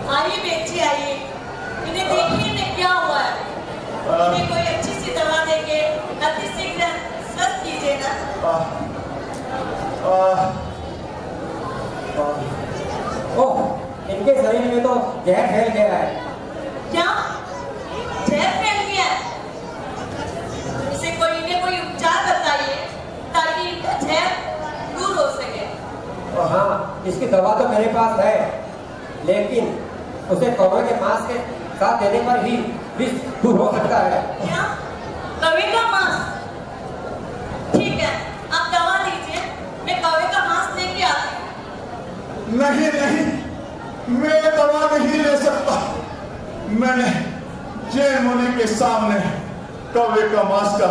आइए बेटी आइए, इन्हें देखिए इन्हें क्या हुआ है। इन्हें कोई अच्छी सी दवा देके अति शीघ्र स्वस्थ कीजिए ना। ओह, इनके शरीर में तो जहर फैल गया है। क्या जहर फैल गया है? इसे इन्हें कोई उपचार बताइए ताकि इनका जहर दूर हो सके। हाँ, इसकी दवा तो मेरे पास है, लेकिन उसे कौवे के मांस के साथ देने पर ही विष दूर हो सकता है। क्या? कौवे का मांस? ठीक है, आप दवा लीजिए, मैं कौवे का मांस लेके आती हूँ। नहीं नहीं, मैं दवा नहीं ले सकता। मैंने जैन मुनि के सामने कौवे का मांस का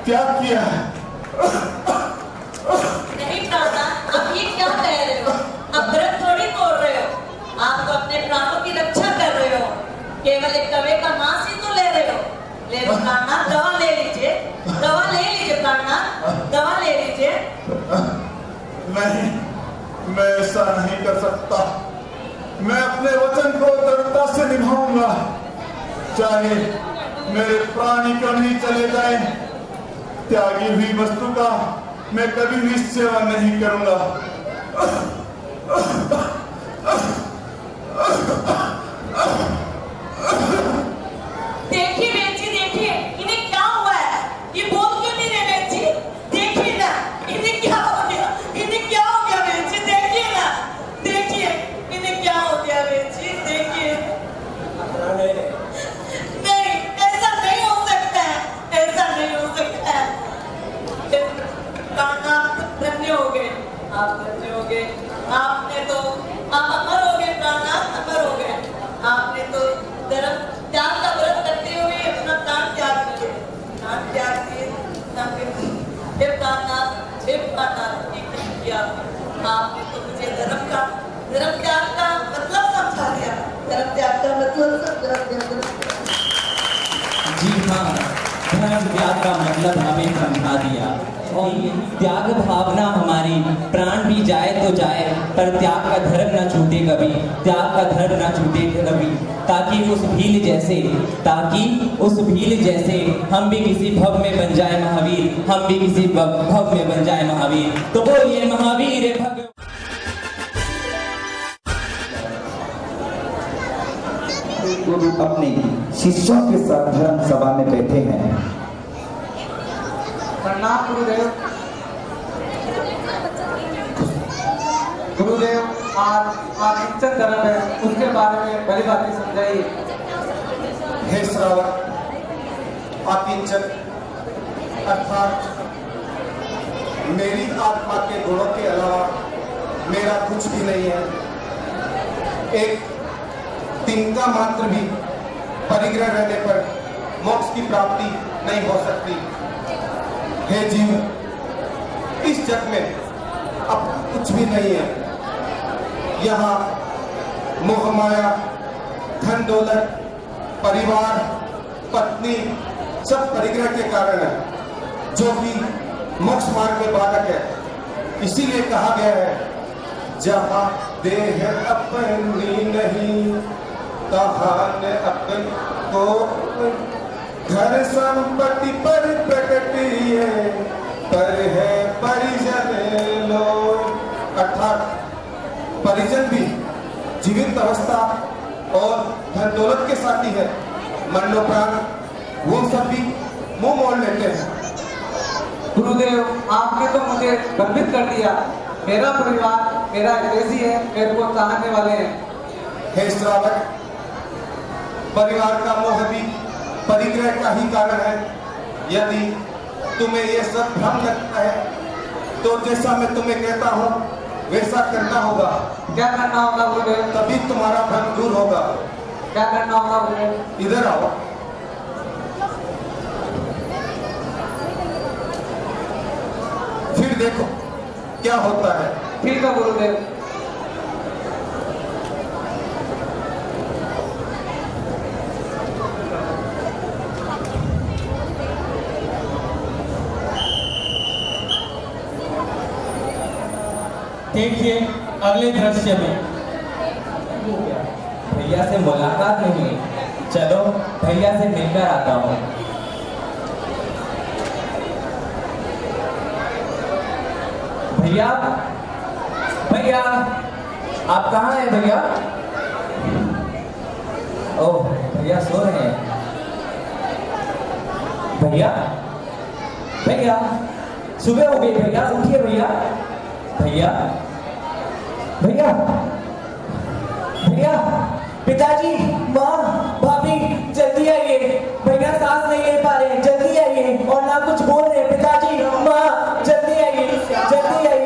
त्याग किया है। नहीं प्राणा, आप ये क्या कह रहे हो? आप व्रत थोड़ी तोड़ रहे हो, आप तो अपने प्राणों की रक्षा कर रहे हो। केवल एक कौवे का मांस ही तो ले रहे हो। ले लो प्राणा, दवा ले लीजिए, दवा ले लीजिए प्राणा, दवा ले लीजिए। नहीं, मैं ऐसा नहीं कर सकता। मैं अपने वचन को दृढ़ता से निभाऊंगा, चाहे मेरे प्राणी क्यों नहीं चले जाए। त्यागी हुई वस्तु का मैं कभी भी सेवन नहीं करूंगा। देखिए बेटी, देखिए इन्हें क्या हुआ है? ये बोल क्यों नहीं रहे बेटी? देखिए ना, इन्हें क्या हो गया? इन्हें क्या हो गया बेटी? देखिए ना, देखिए इन्हें क्या हो गया बेटी? देखिए। नहीं, ऐसा नहीं हो सकता है, ऐसा नहीं हो सकता है। कान्हा, धन्य हो गए, आप धन्य हो गए। आपने तो आप अमर हो गए कान्हा, अमर हो गए। आपने तो धर्म त्याग का व्रत करते हुए अपना प्राण त्याग किए, प्राण त्याग किए। हे कान्हा, हे कान्हा, ये क्या किया आपने? तो मुझे धर्म त्याग का मतलब समझा दिया। धर्म त्याग का मतलब समझा दिया। जी हाँ, धर्म त्याग का मतलब हमें समझा दिया। और यही त्याग भावना हमारी प्राण भी जाए तो पर त्याग का धर्म ना छूटे कभी, त्याग का धर्म ना छूटे कभी, ताकि उस भील जैसे हम भी किसी भव में बन जाए महावीर, हम भी किसी भव में बन जाए महावीर। तो बोलिए महावीर भगवान। गुरु अपने शिष्यों के साथ धर्म सभा में बैठे हैं। प्रणाम गुरुदेव। गुरुदेव, आज आकिंचन धर्म है, उसके बारे में भली बातें समझाइए। हे श्रावक, आकिंचन अर्थात मेरी आत्मा के गुणों के अलावा मेरा कुछ भी नहीं है। एक तिनका मात्र भी परिग्रह रहने पर मोक्ष की प्राप्ति नहीं हो सकती। हे जीव, इस जग में अब कुछ भी नहीं है। यहाँ मोह माया, धन दौलत, परिवार, पत्नी सब परिग्रह के कारण है, जो कि मोक्ष मार्ग में बाधक है। इसीलिए कहा गया है, जहाँ देह अपनी नहीं तहाँ न अपन को, घर संपत्ति पर प्रकटिए पर है परिजन लोग। अर्थात परिजन भी जीवित अवस्था और धन दौलत के साथी है, मनो प्राण वो सब भी मुंह मोड़ लेते हैं। गुरुदेव, आपने तो मुझे भ्रमित कर दिया। मेरा परिवार मेरा हितैषी है, मेरे को चाहने वाले हैं। हे श्रावक, परिवार का मोह भी परिग्रह का ही कारण है। यदि तुम्हें यह सब भ्रम लगता है तो जैसा मैं तुम्हें कहता हूँ वैसा करना होगा। क्या करना होगा गुरुदेव? तभी तुम्हारा भ्रम दूर होगा। क्या करना होगा गुरुदेव? इधर आओ। फिर देखो क्या होता है। ठीक है गुरुदेव। देखिए अगले दृश्य में भैया से मुलाकात नहीं हुई, चलो भैया से मिलकर आता हूँ। भैया, भैया आप कहाँ हैं भैया? ओह, भैया सो रहे हैं। भैया, भैया सुबह हो गई भैया, उठिए भैया। भैया, भैया, भैया, पिताजी, माँ, भाभी, जल्दी आइए। भैया सांस नहीं ले पा रहे, जल्दी आइए। और ना कुछ बोल रहे, पिताजी, माँ, जल्दी आइए, जल्दी आइए।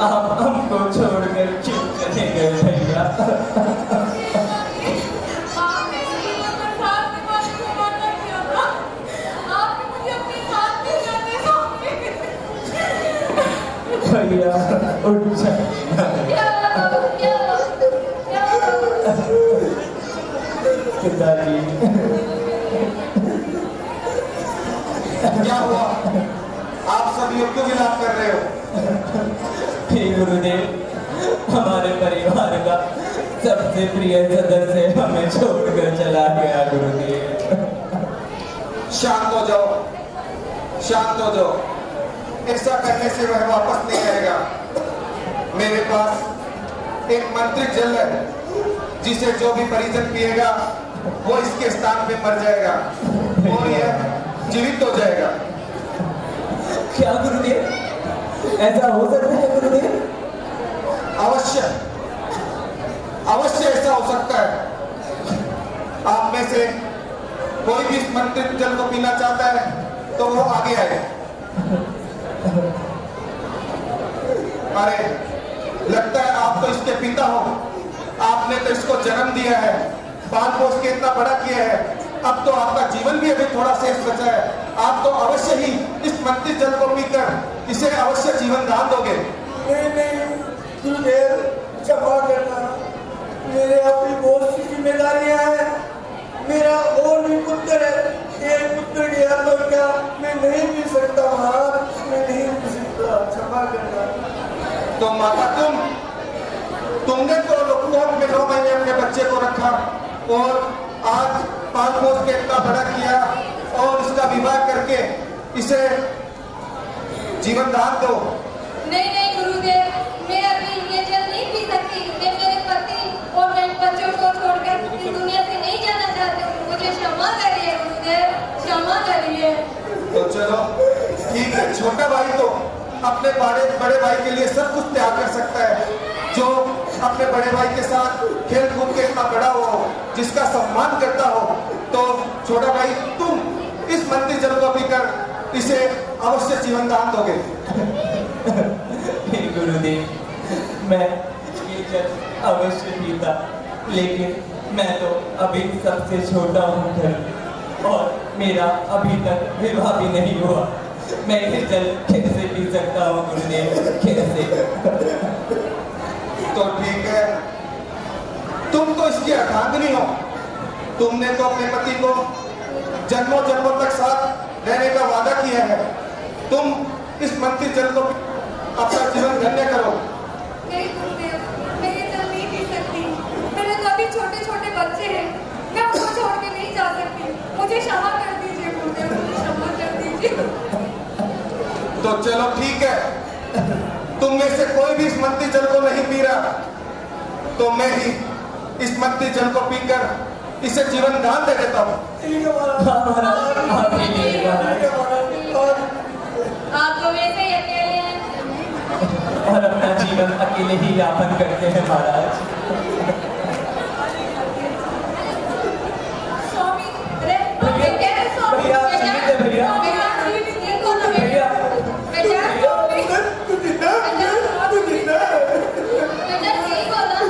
आप हमको छोड़कर क्यों चले गए भैया? भैया उठ पिताजी। क्या हुआ? आप सब लोग क्यों विलाप कर रहे हो? गुरुदेव, हमारे परिवार का सबसे प्रिय सदस्य हमें छोड़कर चला गया गुरुदेव। शांत हो जाओ, शांत हो जाओ। ऐसा करने से वह वापस नहीं आएगा। मेरे पास एक मंत्रित जल है, जिसे जो भी परिजन पिएगा वो इसके स्थान पे मर जाएगा और यह जीवित हो जाएगा। क्या गुरुदेव, ऐसा हो सकता है गुरुदेव? अवश्य, अवश्य ऐसा हो सकता है। आप में से कोई भी इस मंत्रित जल को पीना चाहता है तो वो आगे आए। अरे लगता है आप तो इसके पिता हो, आपने तो इसको जन्म दिया है, पाल पोस के इतना बड़ा किया है, अब तो आपका जीवन भी अभी थोड़ा शेष बचा है, आप तो अवश्य ही इस मंत्रित जल को पीकर इसे अवश्य जीवन दान दोगे। नहीं गुरुदेव, क्षमा करना, मेरे अपनी बहुत सी जिम्मेदारियां हैं। मेरा और भी पुत्र है, एक पुत्र गया तो क्या मैं नहीं पी सकता महाराज, मैं नहीं पी सकता, क्षमा करना। तो माता तुमने तो लोकमोहन में 9 महीने अपने बच्चे को रखा और आज पाल पोस के इतना बड़ा किया और इसका विवाह करके इसे जीवन दान दो। नहीं गुरुदेव, मैं अभी ये जल नहीं पी सकती। मैं मेरे पति और मेरे बच्चों को छोड़कर इस दुनिया से नहीं जाना चाहती हूँ। मुझे क्षमा करिए गुरुदेव, क्षमा करिए। तो चलो ठीक है, छोटा भाई तो अपने बड़े भाई के लिए सब कुछ त्याग कर सकता है, जो अपने बड़े भाई के साथ खेल कूद के इतना बड़ा हो, जिसका सम्मान करता हो। तो छोटा भाई तुम इस मंदिर जल को पीकर इसे अवश्य जीवन दान दोगे। गुरुदेव, मैं ये जल अवश्य पीता, लेकिन मैं तो अभी सबसे छोटा हूँ घर और मेरा अभी तक विवाह भी नहीं हुआ। मैं ये जल कैसे पी सकता हूँ गुरुदेव, कैसे? तो ठीक है, तुम तो इसकी अर्धांगिनी हो, तुमने तो अपने पति को जन्मों जन्मों तक साथ रहने का वादा किया है, तुम इस मंदिर जल को अपना जीवन धन्य करो। नहीं गुरुदेव, मैं ये जल नहीं पी सकती। मेरे तो अभी छोटे छोटे बच्चे हैं, मैं उनको छोड़ के नहीं जा सकती। मुझे क्षमा कर दीजिए गुरुदेव, मुझे क्षमा कर दीजिए। तो चलो ठीक है, तुम में से कोई भी इस मंदिर जल को नहीं पी रहा, तो मैं ही इस मंदिर जल को पीकर इसे जीवन दान दे देता हूँ। आप तो वैसे ही अकेले हैं और अपना जीवन अकेले ही यापन करते हैं महाराज। स्वामी, अरे क्या स्वामी? भैया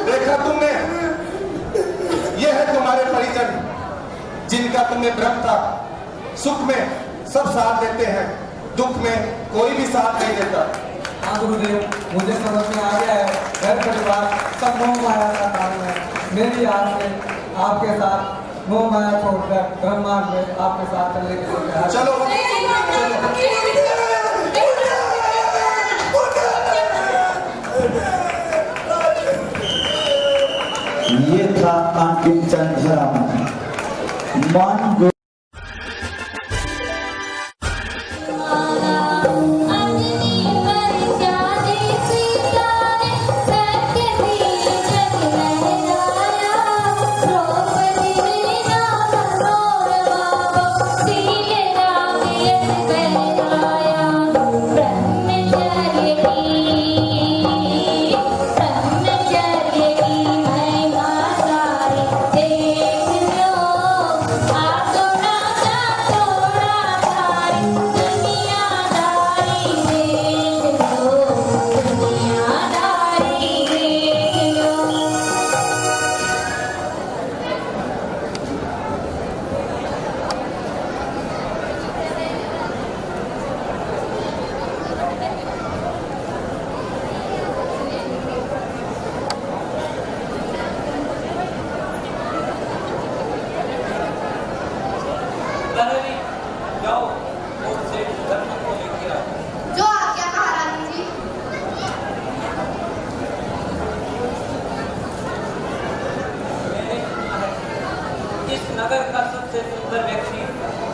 देखा तुमने, ये है तुम्हारे परिजन जिनका तुम्हें भ्रम था। सुख में सब साथ देते हैं, दुख में कोई भी साथ नहीं देता। हाँ गुरुदेव, मुझे समझ में आ गया है, घर परिवार सब मोह माया का काम है। मेरी आज से आपके साथ मोह माया छोड़कर ब्रह्मांड में आपके साथ चलने के लिए तैयार। चलो ये था अंतिम चंद्रम मान गो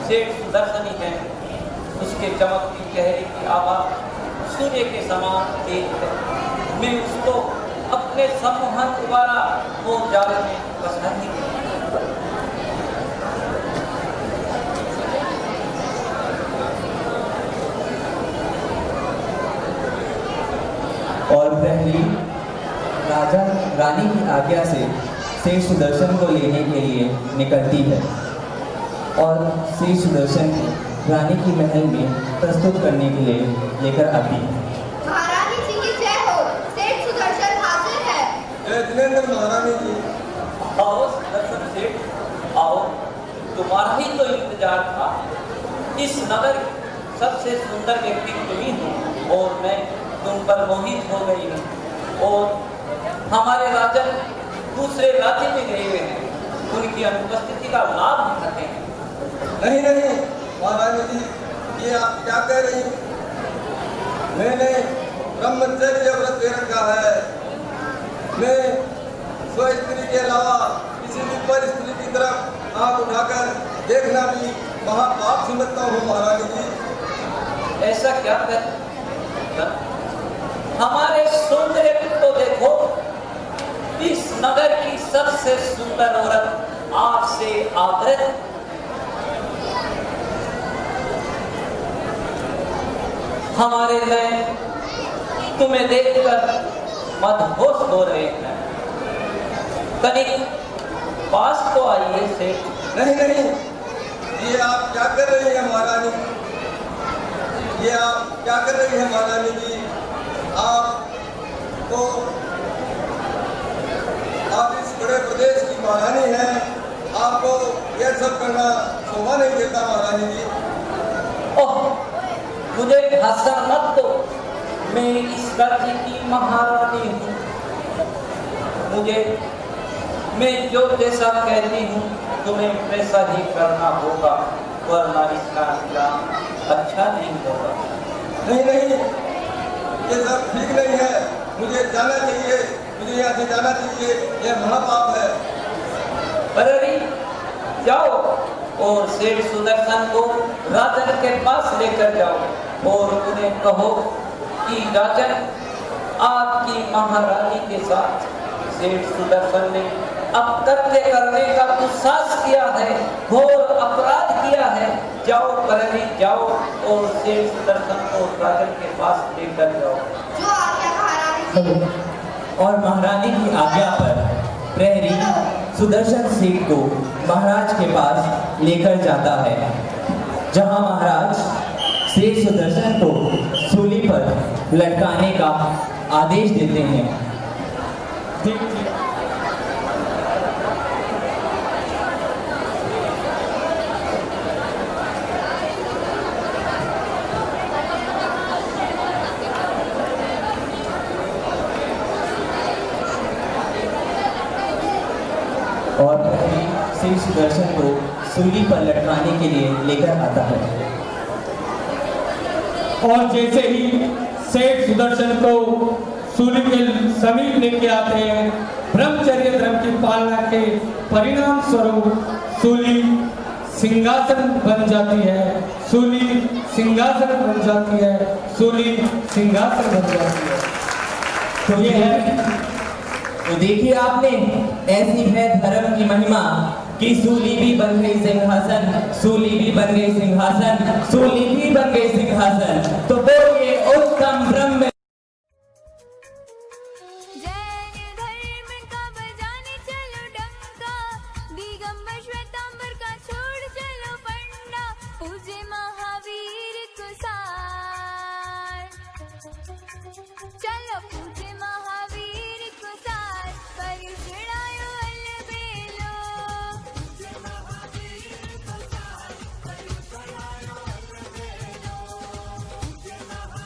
सेठ सुदर्शनी है, उसके चमकती चेहरे की आवाज सूर्य के समान तेज है। मैं उसको अपने सम्मोहन द्वारा मोह जाल में फंसाने की और पहली राजा रानी की आज्ञा से श्री सुदर्शन को लेने के लिए निकलती है और श्री सुदर्शन को रानी की महल में प्रस्तुत करने के लिए लेकर आती है। महारानी जी की जय हो, सेठ सुदर्शन हाजिर है। जय जिनेंद्र महारानी जी। आओ सुदर्शन सेठ, आओ, तुम्हारा ही तो इंतजार था। इस नगर की सबसे सुंदर व्यक्ति तुम ही हो और मैं तुम पर मोहित हो गई हूँ। और हमारे राजन दूसरे राज्य में गए हुए हैं, उनकी अनुपस्थिति का लाभ उठाते हैं। नहीं नहीं महारानी जी, ये आप क्या कह रही हैं? मैंने ब्रह्मचर्य व्रत ले रखा है। मैं स्त्री के अलावा किसी भी पर स्त्री की तरफ आंख उठाकर देखना भी महापाप समझता हूँ महारानी जी। ऐसा क्या कर हमारे सौंदर्य को देखो, इस नगर की सबसे सुंदर औरत आपसे आवृत हमारे नयन तुम्हें देखकर मदहोश हो रहे हैं। कनिक पास तो आइए सेठ। नहीं नहीं, ये आप क्या कर रही हैं महारानी? ये आप क्या कर रही हैं महारानी जी? आप इस बड़े प्रदेश की महारानी हैं, आपको यह सब करना शोभा नहीं देता महारानी जी। ओह, मुझे भाषण मत दो, मैं इस राज्य की महारानी हूँ। मैं जो जैसा कहती हूँ तुम्हें वैसा ही करना होगा, वरना इसका अंजाम अच्छा नहीं होगा। नहीं नहीं, ये सब ठीक नहीं है, मुझे जाना चाहिए, मुझे यहाँ से जाना चाहिए, यह महापाप है। अरे जाओ और सेठ सुदर्शन को राजन के पास लेकर जाओ और उन्हें कहो कि राजन, आपकी महारानी के साथ सेठ सुदर्शन ने अपकृत्य करने का दुस्साहस किया है, घोर अपराध किया है। जाओ प्रहरी, जाओ और सेठ सुदर्शन को राजन के पास लेकर जाओ। जो आज्ञा महारानी जी। और महारानी की आज्ञा पर प्रहरी सुदर्शन सेठ को महाराज के पास लेकर जाता है, जहां महाराज सेठ सुदर्शन को सूली पर लटकाने का आदेश देते हैं। ठीक ठीक। और श्री सुदर्शन को सूली पर लटकाने के लिए लेकर आता है। और जैसे ही सेठ सुदर्शन को सूली के समीप लेके आते हैं, ब्रह्मचर्य धर्म की पालना के परिणाम स्वरूप सूली सिंहासन बन जाती है, सूली सिंहासन बन जाती है, सूली सिंहासन बन जाती है। तो ये है, तो देखिए आपने, ऐसी है धर्म की महिमा कि सूली भी बन गई सिंहासन, सूली भी बन गई सिंहासन, सूली भी बन गई सिंहासन। तो बोलिए उत्तम ब्रह्म। चलो पूजे महावीर को सार पर चढ़ायो अलबेलो। पूजे महावीर को सार पर चढ़ायो अलबेलो। पूजे महावीर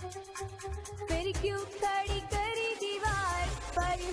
फिर क्यों खड़ी करी दीवार पर